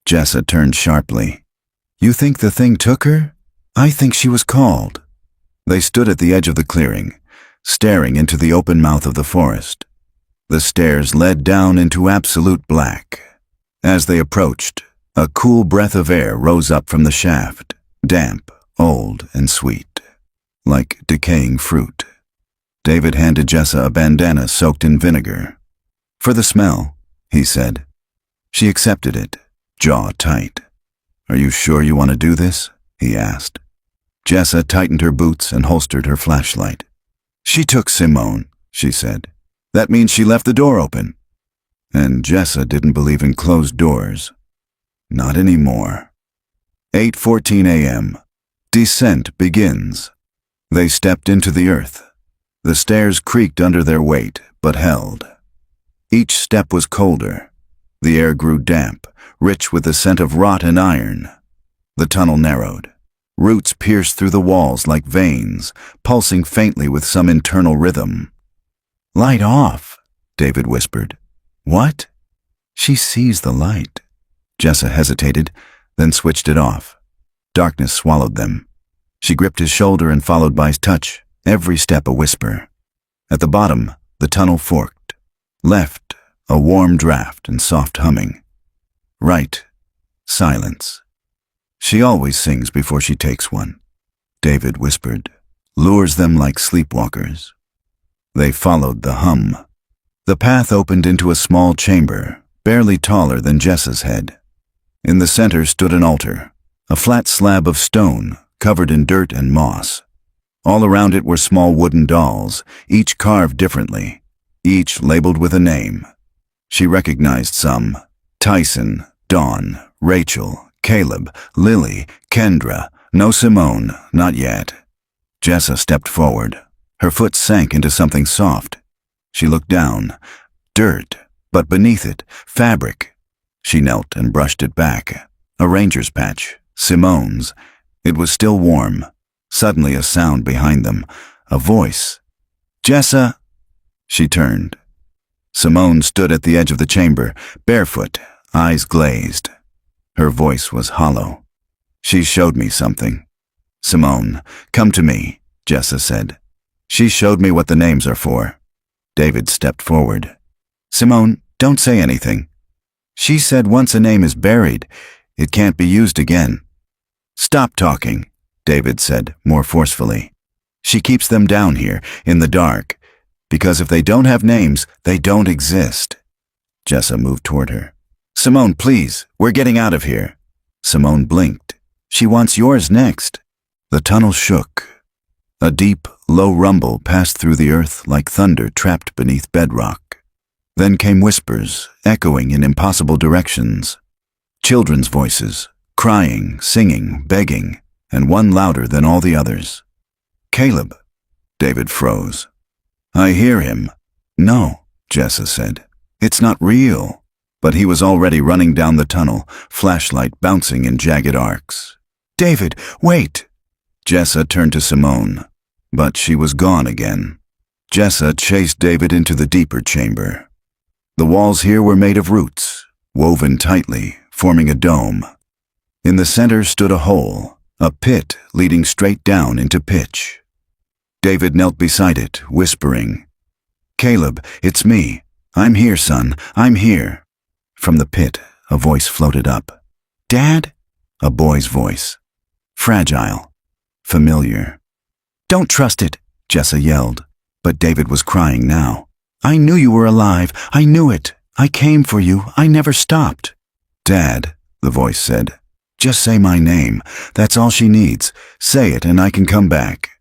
A: Jessa turned sharply. "You think the thing took her? I think she was called." They stood at the edge of the clearing, staring into the open mouth of the forest. The stairs led down into absolute black. As they approached, a cool breath of air rose up from the shaft, damp, old, and sweet, like decaying fruit. David handed Jessa a bandana soaked in vinegar. "For the smell," he said. She accepted it, jaw tight. "Are you sure you want to do this?" he asked. Jessa tightened her boots and holstered her flashlight. "She took Simone," she said. "That means she left the door open." And Jessa didn't believe in closed doors. Not anymore. 8:14 a.m. Descent begins. They stepped into the earth. The stairs creaked under their weight, but held. Each step was colder. The air grew damp, rich with the scent of rot and iron. The tunnel narrowed. Roots pierced through the walls like veins, pulsing faintly with some internal rhythm. "Light off," David whispered. "What?" "She sees the light." Jessa hesitated, then switched it off. Darkness swallowed them. She gripped his shoulder and followed by his touch, every step a whisper. At the bottom, the tunnel forked. Left, a warm draft and soft humming. Right, silence. "She always sings before she takes one," David whispered. "Lures them like sleepwalkers." They followed the hum. The path opened into a small chamber, barely taller than Jessa's head. In the center stood an altar, a flat slab of stone covered in dirt and moss. All around it were small wooden dolls, each carved differently, each labeled with a name. She recognized some: Tyson, Dawn, Rachel, Caleb, Lily, Kendra. No Simone, not yet. Jessa stepped forward. Her foot sank into something soft. She looked down. Dirt, but beneath it, fabric. She knelt and brushed it back. A ranger's patch. Simone's. It was still warm. Suddenly a sound behind them. A voice. "Jessa!" She turned. Simone stood at the edge of the chamber, barefoot, eyes glazed. Her voice was hollow. "She showed me something." "Simone, come to me," Jessa said. "She showed me what the names are for." David stepped forward. "Simone, don't say anything. She said once a name is buried, it can't be used again." "Stop talking," David said, more forcefully. "She keeps them down here, in the dark, because if they don't have names, they don't exist." Jessa moved toward her. "Simone, please, we're getting out of here." Simone blinked. "She wants yours next." The tunnel shook. A deep, low rumble passed through the earth like thunder trapped beneath bedrock. Then came whispers, echoing in impossible directions. Children's voices, crying, singing, begging, and one louder than all the others. "Caleb." David froze. "I hear him." "No," Jessa said. "It's not real." But he was already running down the tunnel, flashlight bouncing in jagged arcs. "David, wait!" Jessa turned to Simone, but she was gone again. Jessa chased David into the deeper chamber. The walls here were made of roots, woven tightly, forming a dome. In the center stood a hole, a pit leading straight down into pitch. David knelt beside it, whispering, "Caleb, it's me. I'm here, son. I'm here." From the pit, a voice floated up. "Dad?" A boy's voice. Fragile. Familiar. "Don't trust it," Jessa yelled. But David was crying now. "I knew you were alive. I knew it. I came for you. I never stopped." "Dad," the voice said, "just say my name. That's all she needs. Say it and I can come back."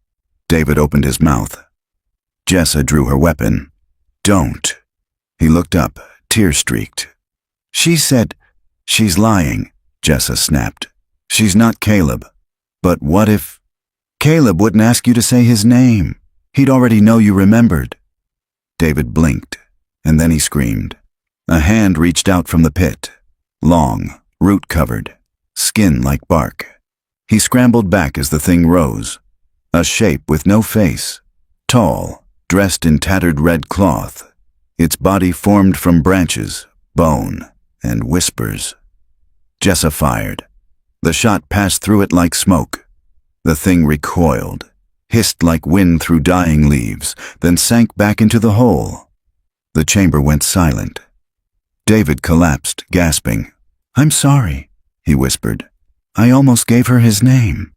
A: David opened his mouth. Jessa drew her weapon. "Don't." He looked up, tear-streaked. "She said—" "She's lying," Jessa snapped. "She's not Caleb. But what if—" "Caleb wouldn't ask you to say his name. He'd already know you remembered." David blinked, and then he screamed. A hand reached out from the pit. Long, root-covered, skin like bark. He scrambled back as the thing rose. A shape with no face. Tall, dressed in tattered red cloth. Its body formed from branches, bone, and whispers. Jessa fired. The shot passed through it like smoke. The thing recoiled, hissed like wind through dying leaves, then sank back into the hole. The chamber went silent. David collapsed, gasping. "I'm sorry," he whispered. "I almost gave her his name."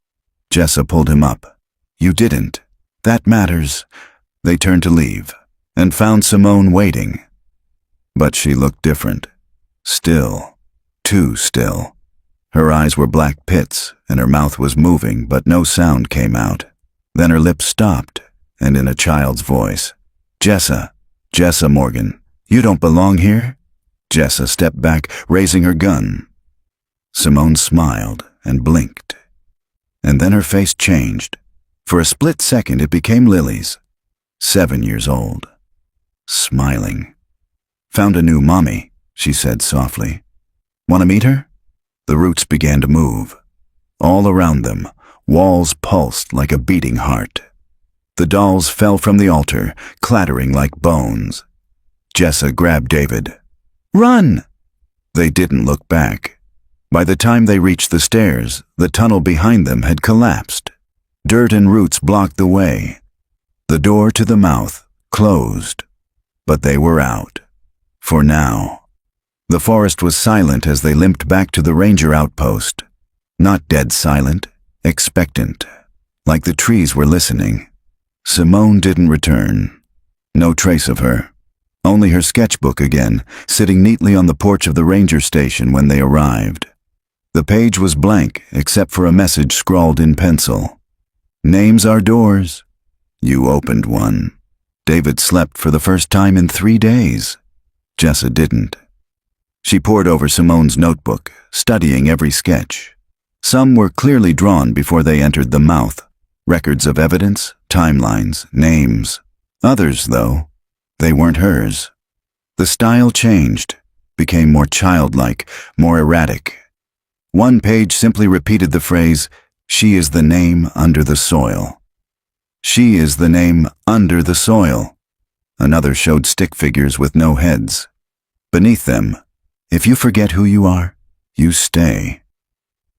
A: Jessa pulled him up. "You didn't. That matters." They turned to leave, and found Simone waiting. But she looked different. Still. Too still. Her eyes were black pits, and her mouth was moving, but no sound came out. Then her lips stopped, and in a child's voice, "Jessa, Jessa Morgan, you don't belong here?" Jessa stepped back, raising her gun. Simone smiled and blinked. And then her face changed. For a split second it became Lily's. 7 years old. Smiling. "Found a new mommy," she said softly. "Want to meet her?" The roots began to move. All around them, walls pulsed like a beating heart. The dolls fell from the altar, clattering like bones. Jessa grabbed David. "Run!" They didn't look back. By the time they reached the stairs, the tunnel behind them had collapsed. Dirt and roots blocked the way. The door to the mouth closed. But they were out. For now. The forest was silent as they limped back to the ranger outpost. Not dead silent, expectant. Like the trees were listening. Simone didn't return. No trace of her. Only her sketchbook again, sitting neatly on the porch of the ranger station when they arrived. The page was blank except for a message scrawled in pencil. "Names are doors." You opened one. David slept for the first time in 3 days. Jessa didn't. She pored over Simone's notebook, studying every sketch. Some were clearly drawn before they entered the mouth. Records of evidence, timelines, names. Others, though, they weren't hers. The style changed, became more childlike, more erratic. One page simply repeated the phrase, "She is the name under the soil." She is the name under the soil. Another showed stick figures with no heads. Beneath them, "If you forget who you are, you stay."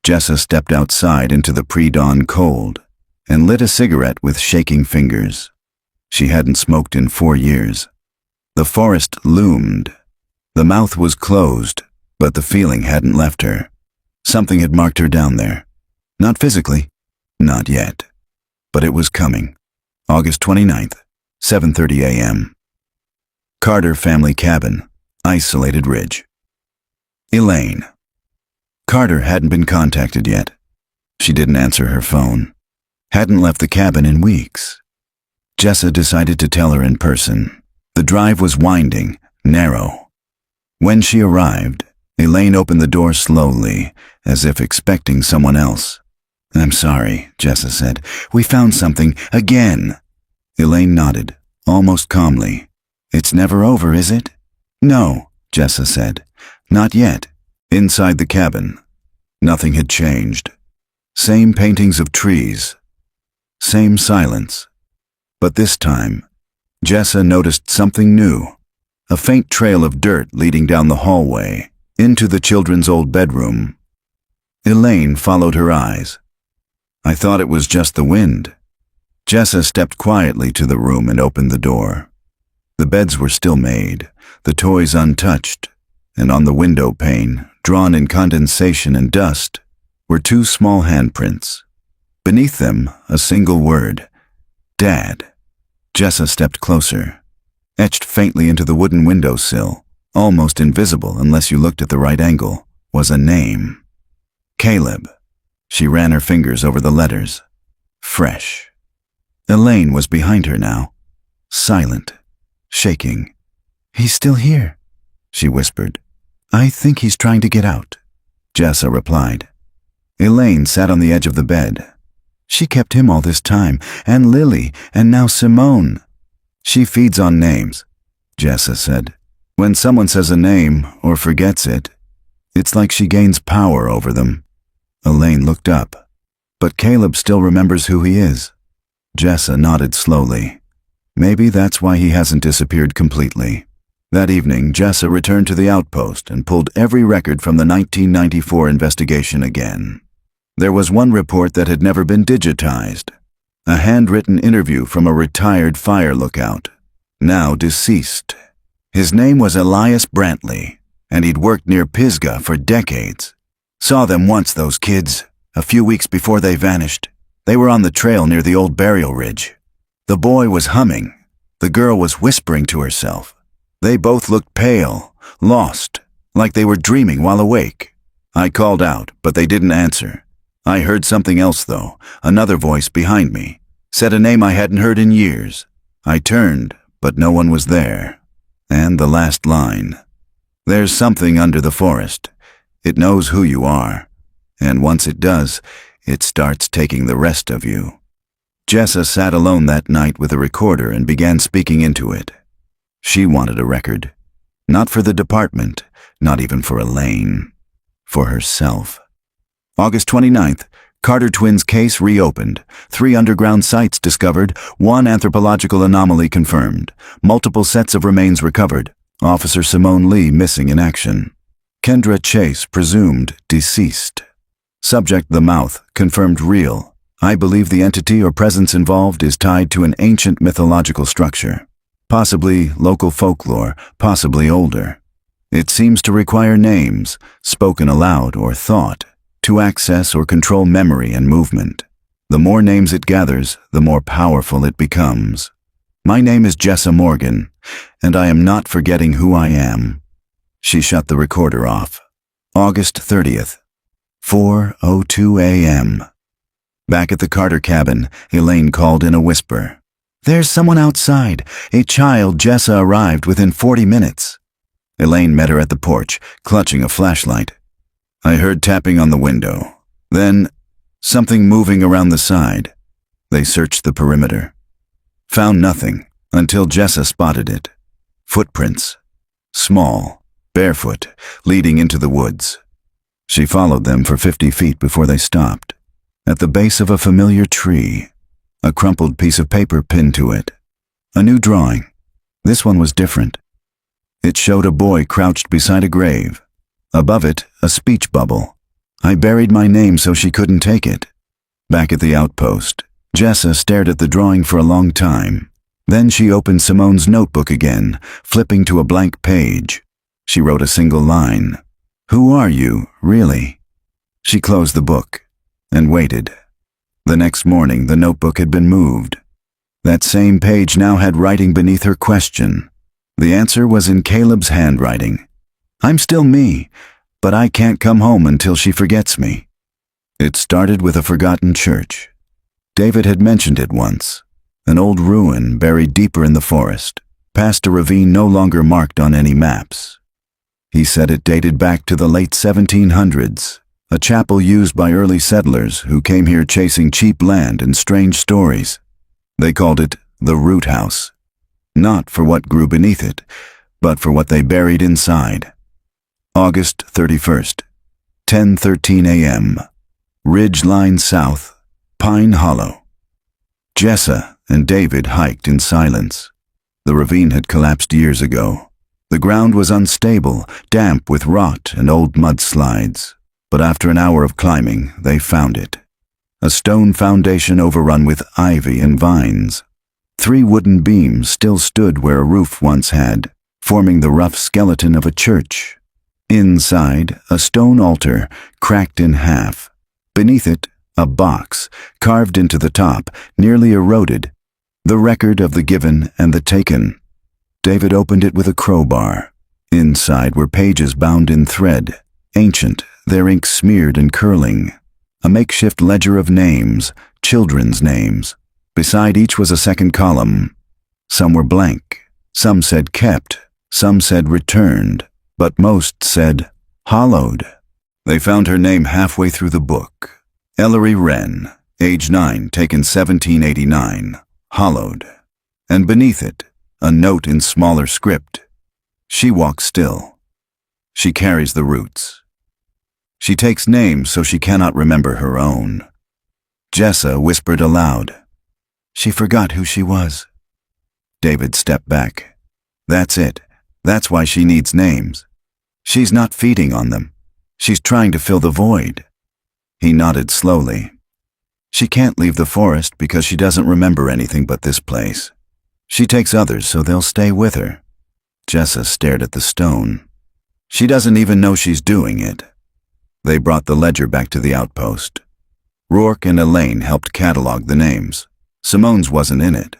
A: Jessa stepped outside into the pre-dawn cold and lit a cigarette with shaking fingers. She hadn't smoked in 4 years. The forest loomed. The mouth was closed, but the feeling hadn't left her. Something had marked her down there. Not physically, not yet. But it was coming. August 29th, 7:30 a.m. Carter family cabin, isolated ridge. Elaine. Carter hadn't been contacted yet. She didn't answer her phone. Hadn't left the cabin in weeks. Jessa decided to tell her in person. The drive was winding, narrow. When she arrived, Elaine opened the door slowly, as if expecting someone else. "I'm sorry," Jessa said. "We found something, again." Elaine nodded, almost calmly. "It's never over, is it?" "No," Jessa said. "Not yet." Inside the cabin, nothing had changed. Same paintings of trees. Same silence. But this time, Jessa noticed something new. a faint trail of dirt leading down the hallway, into the children's old bedroom. Elaine followed her eyes. I thought it was just the wind. Jessa stepped quietly to the room and opened the door. The beds were still made, the toys untouched, and on the window pane, drawn in condensation and dust, were 2 small handprints. Beneath them, a single word, Dad. Jessa stepped closer. Etched faintly into the wooden windowsill, almost invisible unless you looked at the right angle, was a name. Caleb. She ran her fingers over the letters. Fresh. Elaine was behind her now, silent, shaking. He's still here, she whispered. I think he's trying to get out, Jessa replied. Elaine sat on the edge of the bed. She kept him all this time, and Lily, and now Simone. She feeds on names, Jessa said. When someone says a name or forgets it, it's like she gains power over them. Elaine looked up. But Caleb still remembers who he is. Jessa nodded slowly. Maybe that's why he hasn't disappeared completely. That evening, Jessa returned to the outpost and pulled every record from the 1994 investigation again. There was one report that had never been digitized. A handwritten interview from a retired fire lookout, now deceased. His name was Elias Brantley, and he'd worked near Pisgah for decades. Saw them once, those kids, a few weeks before they vanished. They were on the trail near the old burial ridge. The boy was humming. The girl was whispering to herself. They both looked pale, lost, like they were dreaming while awake. I called out, but they didn't answer. I heard something else, though. Another voice behind me said a name I hadn't heard in years. I turned, but no one was there. And the last line. There's something under the forest. It knows who you are. And once it does, it starts taking the rest of you. Jessa sat alone that night with a recorder and began speaking into it. She wanted a record. Not for the department, not even for Elaine. For herself. August 29th, Carter twins case reopened. 3 underground sites discovered, 1 anthropological anomaly confirmed. Multiple sets of remains recovered. Officer Simone Lee missing in action. Kendra Chase presumed deceased. Subject the mouth, confirmed real. I believe the entity or presence involved is tied to an ancient mythological structure. Possibly local folklore, possibly older. It seems to require names, spoken aloud or thought, to access or control memory and movement. The more names it gathers, the more powerful it becomes. My name is Jessa Morgan, and I am not forgetting who I am. She shut the recorder off. August 30th, 4:02 a.m. Back at the Carter cabin, Elaine called in a whisper. There's someone outside. A child. Jessa arrived within 40 minutes. Elaine met her at the porch, clutching a flashlight. I heard tapping on the window. Then, something moving around the side. They searched the perimeter. Found nothing, until Jessa spotted it. Footprints. Small, barefoot, leading into the woods. She followed them for 50 feet before they stopped. At the base of a familiar tree, a crumpled piece of paper pinned to it. A new drawing. This one was different. It showed a boy crouched beside a grave. Above it, a speech bubble. I buried my name so she couldn't take it. Back at the outpost, Jessa stared at the drawing for a long time. Then she opened Simone's notebook again, flipping to a blank page. She wrote a single line. Who are you, really? She closed the book and waited. The next morning, the notebook had been moved. That same page now had writing beneath her question. The answer was in Caleb's handwriting. I'm still me, but I can't come home until she forgets me. It started with a forgotten church. David had mentioned it once. An old ruin buried deeper in the forest, past a ravine no longer marked on any maps. He said it dated back to the late 1700s, a chapel used by early settlers who came here chasing cheap land and strange stories. They called it the Root House, not for what grew beneath it, but for what they buried inside. August 31st, 10:13 a.m. Ridge Line South, Pine Hollow. Jessa and David hiked in silence. The ravine had collapsed years ago. The ground was unstable, damp with rot and old mudslides, but after an hour of climbing, they found it. A stone foundation overrun with ivy and vines. 3 wooden beams still stood where a roof once had, forming the rough skeleton of a church. Inside, a stone altar, cracked in half. Beneath it, a box, carved into the top, nearly eroded. The record of the given and the taken. David opened it with a crowbar. Inside were pages bound in thread, ancient, their ink smeared and curling. A makeshift ledger of names, children's names. Beside each was a second column. Some were blank. Some said kept. Some said returned. But most said hollowed. They found her name halfway through the book. Eerie Wren, age 9, taken 1789. Hollowed. And beneath it, a note in smaller script. She walks still. She carries the roots. She takes names so she cannot remember her own. Jessa whispered aloud. She forgot who she was. David stepped back. That's it. That's why she needs names. She's not feeding on them. She's trying to fill the void. He nodded slowly. She can't leave the forest because she doesn't remember anything but this place. She takes others so they'll stay with her. Jessa stared at the stone. She doesn't even know she's doing it. They brought the ledger back to the outpost. Rourke and Elaine helped catalog the names. Simone's wasn't in it.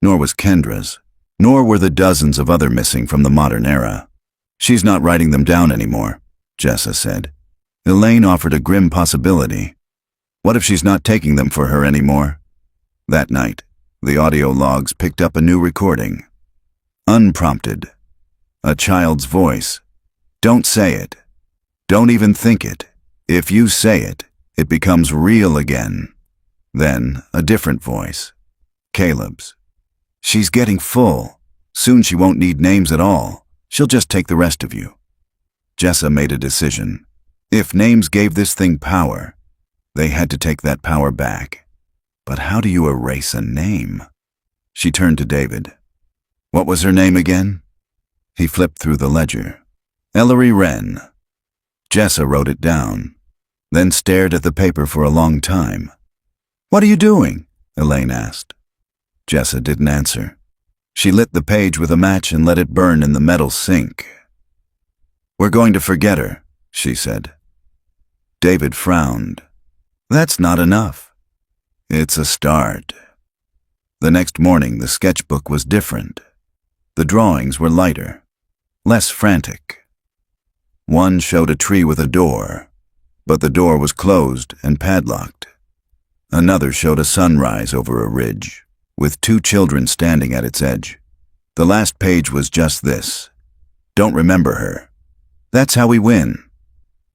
A: Nor was Kendra's. Nor were the dozens of other missing from the modern era. She's not writing them down anymore, Jessa said. Elaine offered a grim possibility. What if she's not taking them for her anymore? That night, the audio logs picked up a new recording. Unprompted. A child's voice. Don't say it. Don't even think it. If you say it, it becomes real again. Then, a different voice. Caleb's. She's getting full. Soon she won't need names at all. She'll just take the rest of you. Jessa made a decision. If names gave this thing power, they had to take that power back. But how do you erase a name? She turned to David. What was her name again? He flipped through the ledger. Eerie Wren. Jessa wrote it down, then stared at the paper for a long time. What are you doing? Elaine asked. Jessa didn't answer. She lit the page with a match and let it burn in the metal sink. We're going to forget her, she said. David frowned. That's not enough. It's a start. The next morning, the sketchbook was different. The drawings were lighter, less frantic. One showed a tree with a door, but the door was closed and padlocked. Another showed a sunrise over a ridge, with 2 children standing at its edge. The last page was just this. Don't remember her. That's how we win.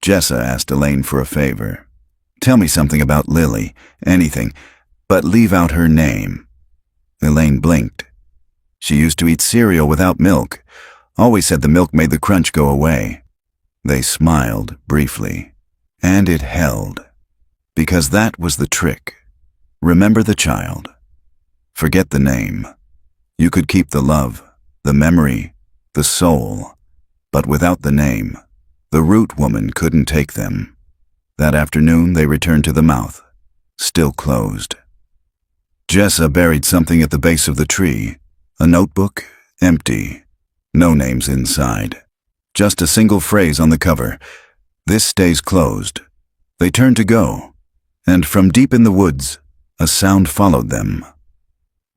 A: Jessa asked Elaine for a favor. Tell me something about Lily, anything, but leave out her name. Elaine blinked. She used to eat cereal without milk. Always said the milk made the crunch go away. They smiled briefly, and it held. Because that was the trick. Remember the child. Forget the name. You could keep the love, the memory, the soul, but without the name, the root woman couldn't take them. That afternoon they returned to the mouth, still closed. Jessa buried something at the base of the tree. A notebook, empty. No names inside. Just a single phrase on the cover. This stays closed. They turned to go, and from deep in the woods, a sound followed them.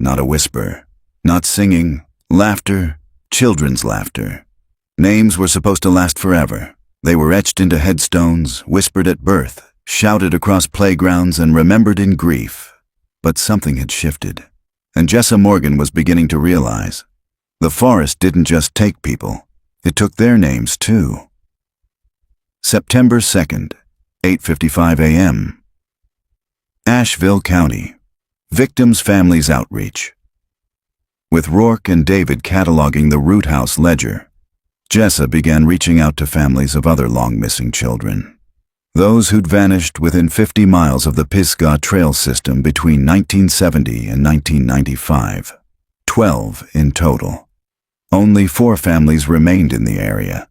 A: Not a whisper, not singing, laughter, children's laughter. Names were supposed to last forever. They were etched into headstones, whispered at birth, shouted across playgrounds, and remembered in grief. But something had shifted, and Jessa Morgan was beginning to realize. The forest didn't just take people. It took their names, too. September 2nd, 8:55 a.m. Asheville County. Victims' Families Outreach. With Rourke and David cataloging the Root House ledger, Jessa began reaching out to families of other long-missing children. Those who'd vanished within 50 miles of the Pisgah Trail system between 1970 and 1995. 12 in total. Only 4 families remained in the area.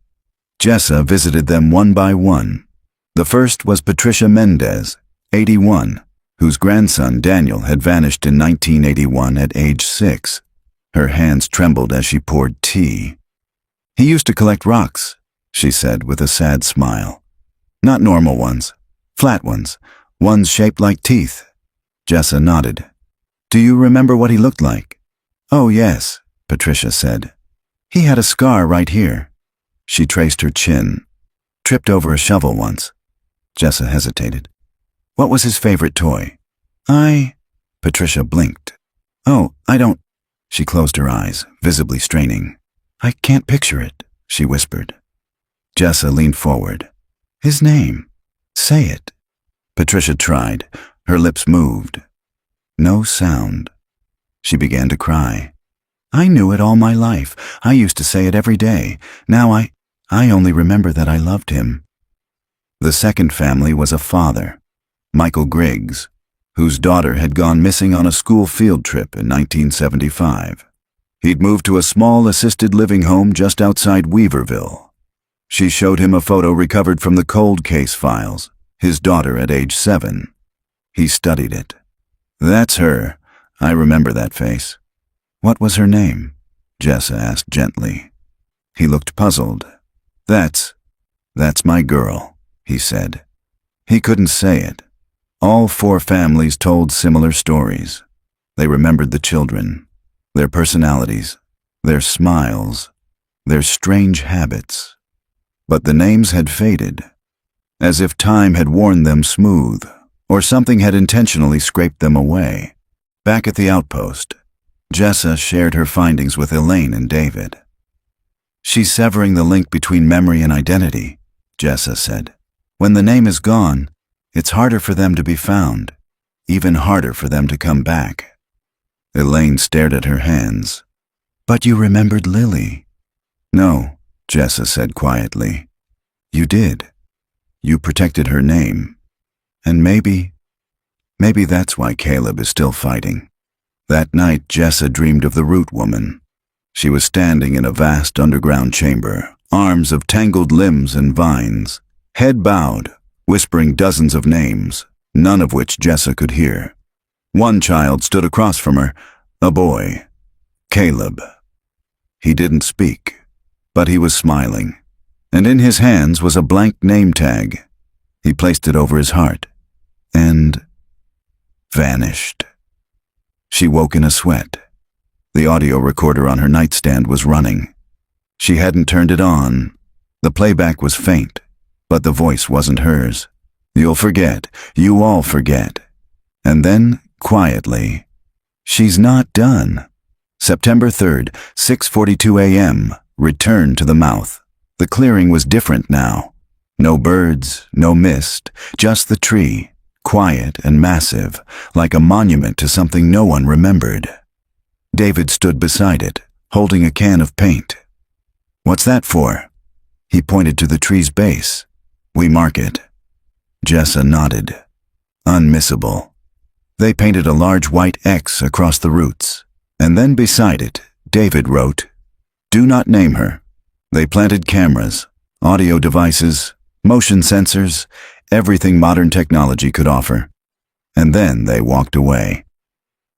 A: Jessa visited them one by one. The first was Patricia Mendez, 81, whose grandson Daniel had vanished in 1981 at age 6. Her hands trembled as she poured tea. "He used to collect rocks," she said with a sad smile. "Not normal ones, flat ones shaped like teeth." Jessa nodded. "Do you remember what he looked like?" "Oh, yes," Patricia said. "He had a scar right here." She traced her chin. "Tripped over a shovel once." Jessa hesitated. "What was his favorite toy?" Patricia blinked. "Oh, I don't—" She closed her eyes, visibly straining. "I can't picture it," she whispered. Jessa leaned forward. "His name. Say it." Patricia tried. Her lips moved. No sound. She began to cry. "I knew it all my life. I used to say it every day. Now I only remember that I loved him." The second family was a father, Michael Griggs, whose daughter had gone missing on a school field trip in 1975. He'd moved to a small assisted living home just outside Weaverville. She showed him a photo recovered from the cold case files, his daughter at age 7. He studied it. "That's her. I remember that face." "What was her name?" Jessa asked gently. He looked puzzled. That's my girl," he said. He couldn't say it. All 4 families told similar stories. They remembered the children, their personalities, their smiles, their strange habits. But the names had faded, as if time had worn them smooth, or something had intentionally scraped them away. Back at the outpost, Jessa shared her findings with Elaine and David. "She's severing the link between memory and identity," Jessa said. "When the name is gone, it's harder for them to be found, even harder for them to come back." Elaine stared at her hands. "But you remembered Lily." "No," Jessa said quietly. "You did. You protected her name. And maybe that's why Caleb is still fighting." That night, Jessa dreamed of the Root Woman. She was standing in a vast underground chamber, arms of tangled limbs and vines, head bowed, whispering dozens of names, none of which Jessa could hear. One child stood across from her, a boy, Caleb. He didn't speak, but he was smiling, and in his hands was a blank name tag. He placed it over his heart, and vanished. She woke in a sweat. The audio recorder on her nightstand was running. She hadn't turned it on. The playback was faint, but the voice wasn't hers. "You'll forget. You all forget." And then, quietly, "She's not done." September 3rd, 6:42 a.m., return to the mouth. The clearing was different now. No birds, no mist, just the tree, quiet and massive, like a monument to something no one remembered. David stood beside it, holding a can of paint. "What's that for?" He pointed to the tree's base. "We mark it." Jessa nodded. Unmissable. They painted a large white X across the roots, and then beside it, David wrote, "Do not name her." They planted cameras, audio devices, motion sensors, everything modern technology could offer. And then they walked away.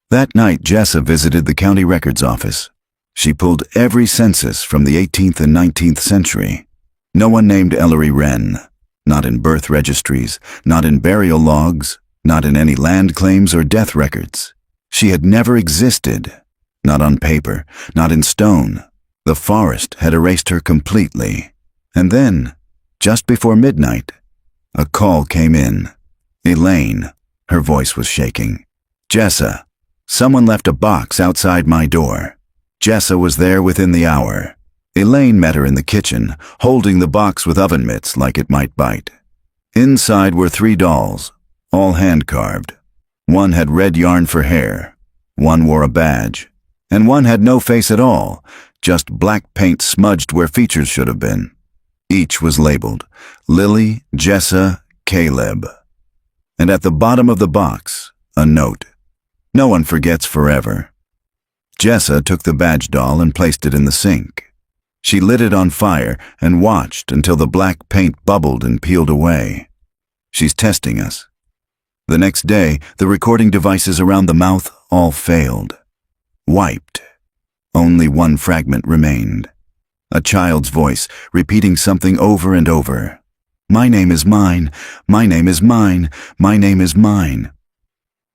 A: That night, Jessa visited the county records office. She pulled every census from the 18th and 19th century. No one named Ellery Wren, not in birth registries, not in burial logs, not in any land claims or death records. She had never existed, not on paper, not in stone. The forest had erased her completely. And then, just before midnight, a call came in. Elaine, her voice was shaking. "Jessa, someone left a box outside my door." Jessa was there within the hour. Elaine met her in the kitchen, holding the box with oven mitts like it might bite. Inside were 3 dolls, all hand-carved. One had red yarn for hair, one wore a badge, and one had no face at all, just black paint smudged where features should have been. Each was labeled Lily, Jessa, Caleb. And at the bottom of the box, a note. "No one forgets forever." Jessa took the badge doll and placed it in the sink. She lit it on fire and watched until the black paint bubbled and peeled away. She's testing us. The next day, the recording devices around the mouth all failed. Wiped. Only one fragment remained. A child's voice repeating something over and over. My name is mine. My name is mine. My name is mine.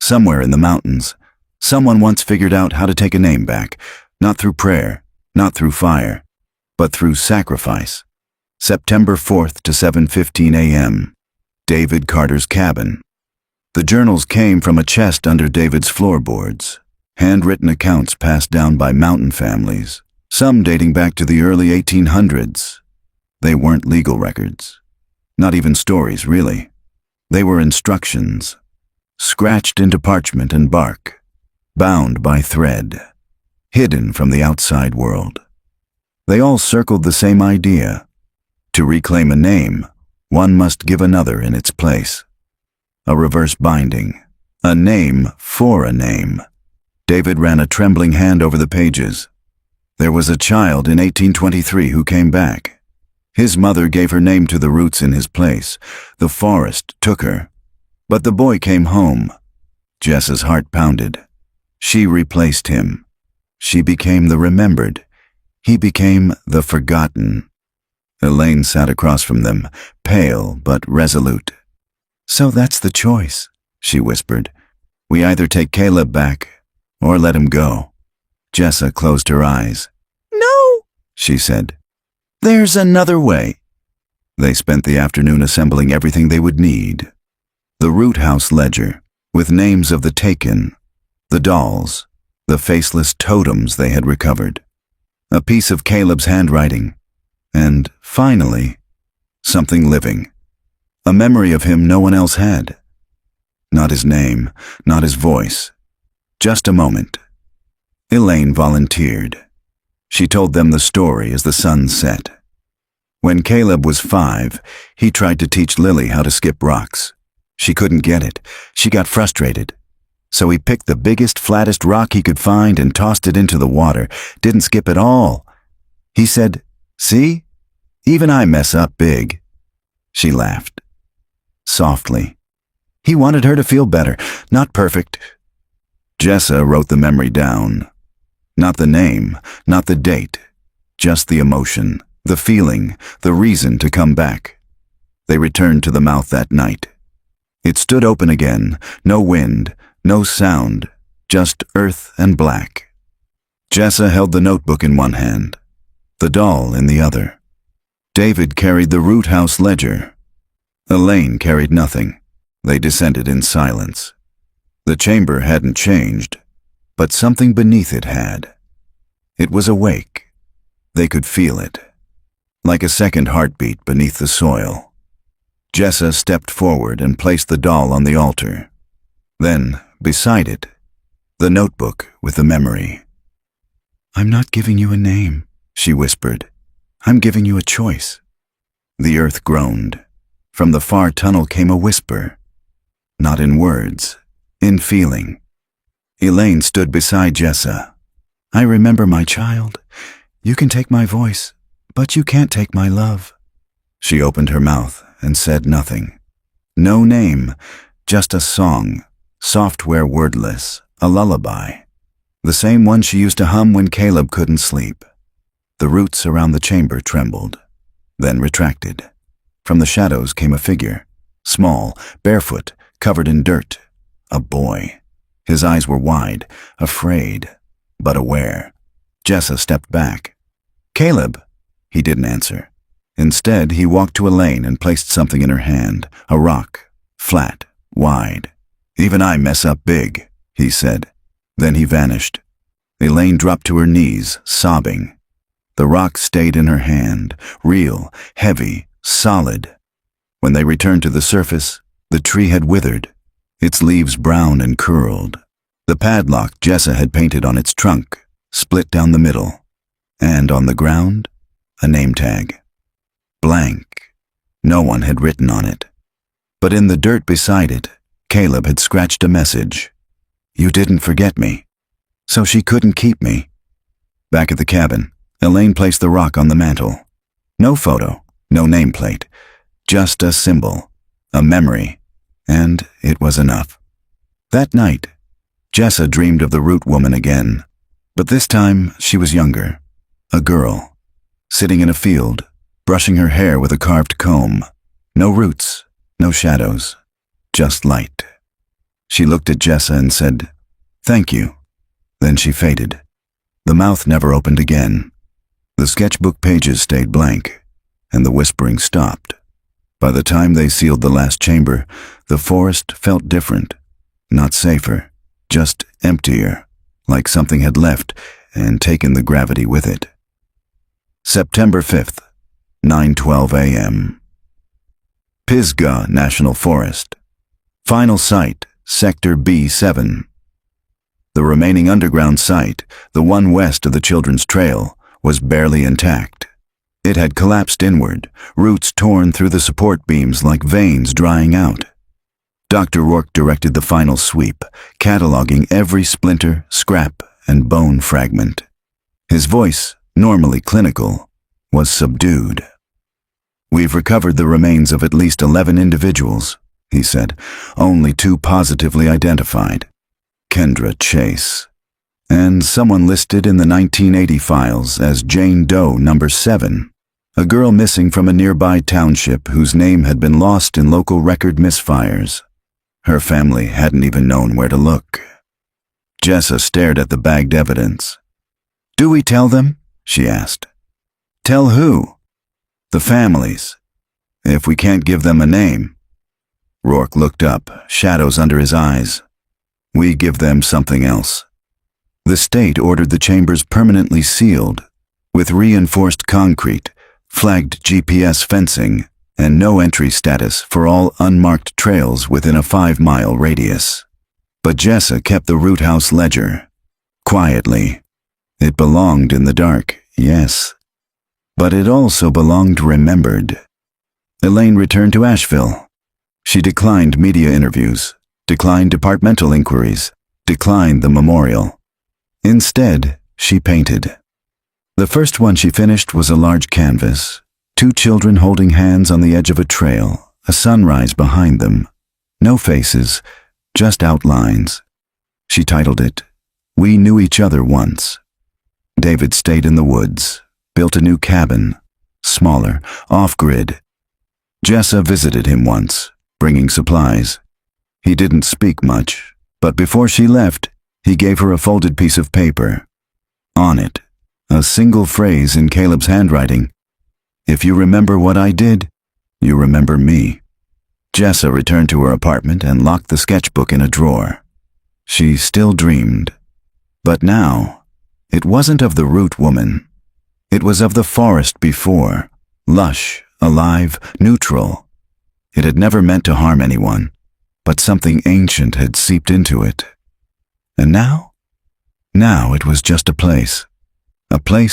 A: Somewhere in the mountains, someone once figured out how to take a name back, not through prayer, not through fire, but through sacrifice. September 4th to 7:15 a.m. David Carter's cabin. The journals came from a chest under David's floorboards. Handwritten accounts passed down by mountain families, some dating back to the early 1800s. They weren't legal records. Not even stories, really. They were instructions, scratched into parchment and bark, bound by thread, hidden from the outside world. They all circled the same idea. To reclaim a name, one must give another in its place. A reverse binding, a name for a name. David ran a trembling hand over the pages. There was a child in 1823 who came back. His mother gave her name to the roots in his place. The forest took her. But the boy came home. Jessa's heart pounded. She replaced him. She became the remembered. He became the forgotten. Elaine sat across from them, pale but resolute. So that's the choice, she whispered. We either take Caleb back or let him go. Jessa closed her eyes. No, she said. There's another way. They spent the afternoon assembling everything they would need. The root house ledger, with names of the taken, the dolls, the faceless totems they had recovered, a piece of Caleb's handwriting, and, finally, something living. A memory of him no one else had. Not his name, not his voice. Just a moment. Elaine volunteered. She told them the story as the sun set. When Caleb was 5, he tried to teach Lily how to skip rocks. She couldn't get it. She got frustrated. So he picked the biggest, flattest rock he could find and tossed it into the water. Didn't skip at all. He said, "See? Even I mess up big." She laughed. Softly. He wanted her to feel better, not perfect. Jessa wrote the memory down. Not the name, not the date, just the emotion, the feeling, the reason to come back. They returned to the mouth that night. It stood open again, no wind, no sound, just earth and black. Jessa held the notebook in one hand, the doll in the other. David carried the root house ledger. Elaine carried nothing. They descended in silence. The chamber hadn't changed, but something beneath it had. It was awake. They could feel it, like a second heartbeat beneath the soil. Jessa stepped forward and placed the doll on the altar. Then, beside it, the notebook with the memory. "I'm not giving you a name," she whispered. "I'm giving you a choice." The earth groaned. From the far tunnel came a whisper. Not in words, in feeling. Elaine stood beside Jessa. "I remember, my child. You can take my voice, but you can't take my love." She opened her mouth and said nothing. No name, just a song, software wordless, a lullaby. The same one she used to hum when Caleb couldn't sleep. The roots around the chamber trembled, then retracted. From the shadows came a figure, small, barefoot, covered in dirt. A boy. His eyes were wide, afraid, but aware. Jessa stepped back. "Caleb!" He didn't answer. Instead, he walked to Elaine and placed something in her hand, a rock, flat, wide. "Even I mess up big," he said. Then he vanished. Elaine dropped to her knees, sobbing. The rock stayed in her hand, real, heavy, solid. When they returned to the surface, the tree had withered, its leaves brown and curled. The padlock Jessa had painted on its trunk split down the middle, and on the ground, a name tag. Blank. No one had written on it. But in the dirt beside it, Caleb had scratched a message. "You didn't forget me." So she couldn't keep me. Back at the cabin, Elaine placed the rock on the mantel. No photo, no nameplate, just a symbol, a memory, and it was enough. That night, Jessa dreamed of the root woman again, but this time she was younger, a girl, sitting in a field, brushing her hair with a carved comb. No roots, no shadows, just light. She looked at Jessa and said, "Thank you." Then she faded. The mouth never opened again. The sketchbook pages stayed blank, and the whispering stopped. By the time they sealed the last chamber, the forest felt different, not safer, just emptier, like something had left and taken the gravity with it. September 5th, 9:12 a.m. Pisgah National Forest. Final site, Sector B7. The remaining underground site, the one west of the Children's Trail, was barely intact. It had collapsed inward, roots torn through the support beams like veins drying out. Dr. Rourke directed the final sweep, cataloging every splinter, scrap, and bone fragment. His voice, normally clinical, was subdued. "We've recovered the remains of at least 11 individuals," he said, "only 2 positively identified. Kendra Chase. And someone listed in the 1980 files as Jane Doe number 7, a girl missing from a nearby township whose name had been lost in local record misfires. Her family hadn't even known where to look." Jessa stared at the bagged evidence. "Do we tell them?" she asked. "Tell who?" "The families. If we can't give them a name." Rourke looked up, shadows under his eyes. "We give them something else." The state ordered the chambers permanently sealed, with reinforced concrete, flagged GPS fencing, and no entry status for all unmarked trails within a 5-mile radius. But Jessa kept the root house ledger. Quietly. It belonged in the dark, yes. But it also belonged remembered. Elaine returned to Asheville. She declined media interviews, declined departmental inquiries, declined the memorial. Instead, she painted. The first one she finished was a large canvas, 2 children holding hands on the edge of a trail, a sunrise behind them. No faces, just outlines. She titled it, "We Knew Each Other Once." David stayed in the woods, built a new cabin, smaller, off-grid. Jessa visited him once, bringing supplies. He didn't speak much, but before she left, he gave her a folded piece of paper. On it, a single phrase in Caleb's handwriting, "If you remember what I did, you remember me." Jessa returned to her apartment and locked the sketchbook in a drawer. She still dreamed. But now, it wasn't of the root woman. It was of the forest before, lush, alive, neutral. It had never meant to harm anyone, but something ancient had seeped into it. And now? Now it was just a place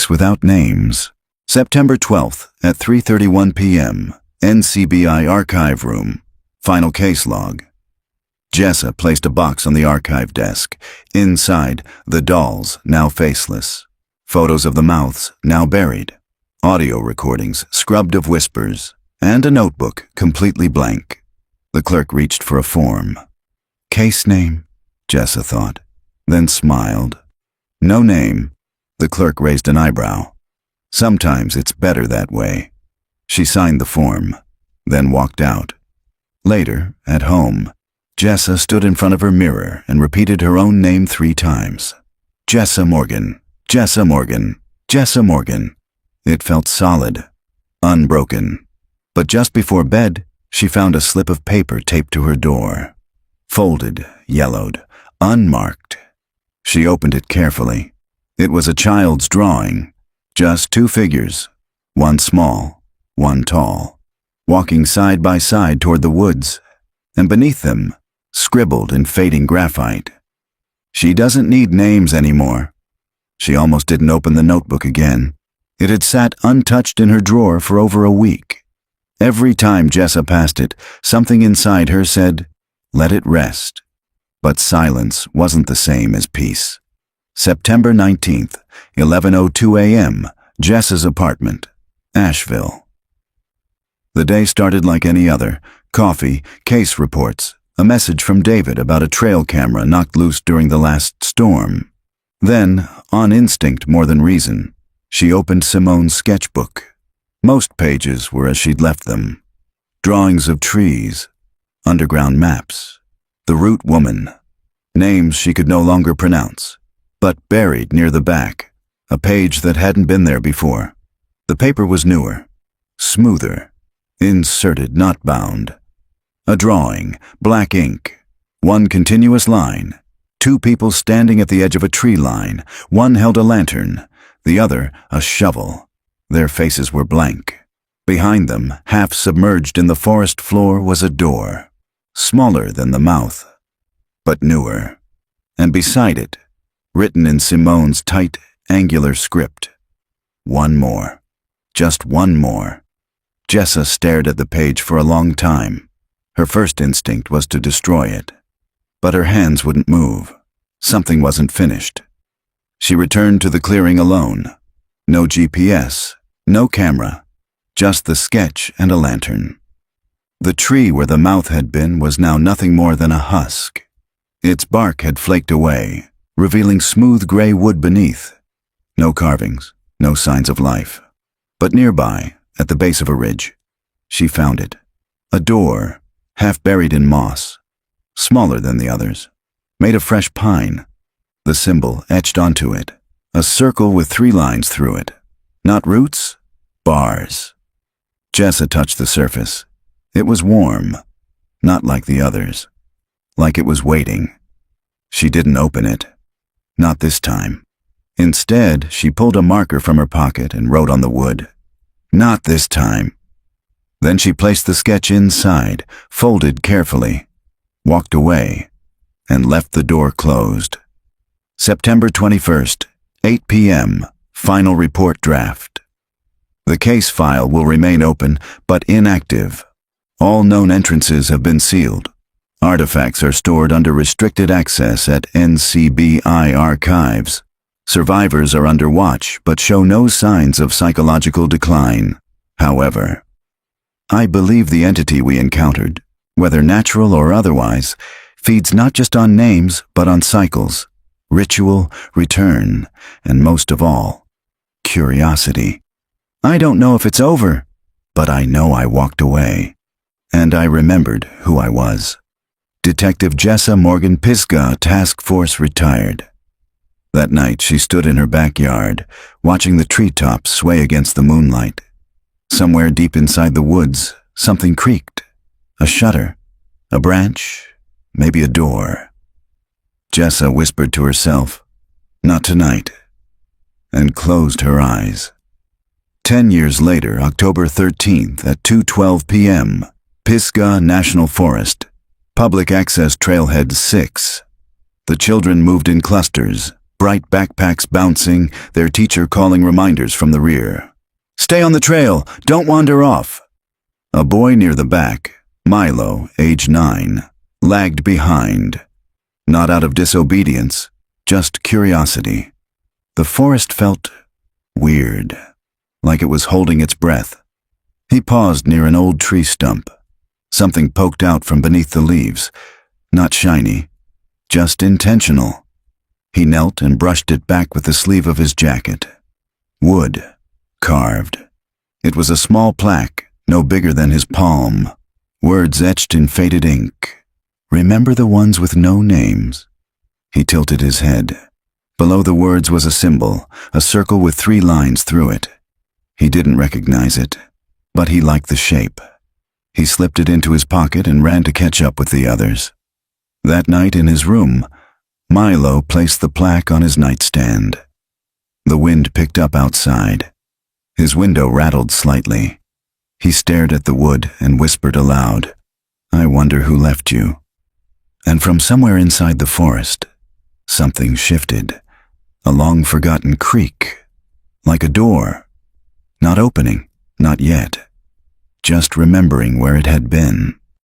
A: without names. September 12th at 3:31 p.m., NCBI archive room, final case log. Jessa placed a box on the archive desk. Inside, the dolls, now faceless. Photos of the mouths, now buried. Audio recordings, scrubbed of whispers. And a notebook, completely blank. The clerk reached for a form. Case name, Jessa thought, then smiled. No name. The clerk raised an eyebrow. Sometimes it's better that way. She signed the form, then walked out. Later, at home, Jessa stood in front of her mirror and repeated her own name 3 times. Jessa Morgan, Jessa Morgan, Jessa Morgan. It felt solid, unbroken. But just before bed, she found a slip of paper taped to her door. Folded, yellowed, unmarked. She opened it carefully. It was a child's drawing. Just 2 figures, one small, one tall, walking side by side toward the woods, and beneath them, scribbled in fading graphite. She doesn't need names anymore. She almost didn't open the notebook again. It had sat untouched in her drawer for over a week. Every time Jessa passed it, something inside her said, "Let it rest." But silence wasn't the same as peace. September 19th, 11:02 a.m., Jess's apartment, Asheville. The day started like any other. Coffee, case reports, a message from David about a trail camera knocked loose during the last storm. Then, on instinct more than reason, she opened Simone's sketchbook. Most pages were as she'd left them. Drawings of trees, underground maps, the root woman, names she could no longer pronounce, but buried near the back, a page that hadn't been there before. The paper was newer, smoother, inserted, not bound. A drawing, black ink, one continuous line, two people standing at the edge of a tree line. One held a lantern, the other a shovel. Their faces were blank. Behind them, half submerged in the forest floor, was a door, smaller than the mouth, but newer. And beside it, written in Simone's tight, angular script, one more. Just one more. Jessa stared at the page for a long time. Her first instinct was to destroy it. But her hands wouldn't move. Something wasn't finished. She returned to the clearing alone. No GPS, no camera, just the sketch and a lantern. The tree where the mouth had been was now nothing more than a husk. Its bark had flaked away, revealing smooth gray wood beneath. No carvings, no signs of life. But nearby, at the base of a ridge, she found it. A door, half buried in moss, smaller than the others, made of fresh pine. The symbol etched onto it, a circle with 3 lines through it. Not roots, bars. Jessa touched the surface. It was warm, not like the others, like it was waiting. She didn't open it. Not this time. Instead, she pulled a marker from her pocket and wrote on the wood. Not this time. Then she placed the sketch inside, folded carefully, walked away, and left the door closed. September 21st, 8 p.m., final report draft. The case file will remain open, but inactive. All known entrances have been sealed. Artifacts are stored under restricted access at NCBI archives. Survivors are under watch, but show no signs of psychological decline. However, I believe the entity we encountered, whether natural or otherwise, feeds not just on names, but on cycles, ritual, return, and most of all, curiosity. I don't know if it's over, but I know I walked away. And I remembered who I was. Detective Jessa Morgan Pisgah, Task Force retired. That night she stood in her backyard, watching the treetops sway against the moonlight. Somewhere deep inside the woods, something creaked. A shutter, a branch, maybe a door. Jessa whispered to herself, "Not tonight," and closed her eyes. 10 years later, October 13th at 2:12 p.m., Pisgah National Forest, Public Access Trailhead 6. The children moved in clusters, bright backpacks bouncing, their teacher calling reminders from the rear. "Stay on the trail, don't wander off." A boy near the back, Milo, age 9, lagged behind. Not out of disobedience, just curiosity. The forest felt weird, like it was holding its breath. He paused near an old tree stump. Something poked out from beneath the leaves, not shiny, just intentional. He knelt and brushed it back with the sleeve of his jacket. Wood, carved. It was a small plaque, no bigger than his palm. Words etched in faded ink. "Remember the ones with no names." He tilted his head. Below the words was a symbol, a circle with 3 lines through it. He didn't recognize it, but he liked the shape. He slipped it into his pocket and ran to catch up with the others. That night in his room, Milo placed the plaque on his nightstand. The wind picked up outside. His window rattled slightly. He stared at the wood and whispered aloud, "I wonder who left you." And from somewhere inside the forest, something shifted. A long-forgotten creak, like a door. Not opening, not yet. Just remembering where it had been.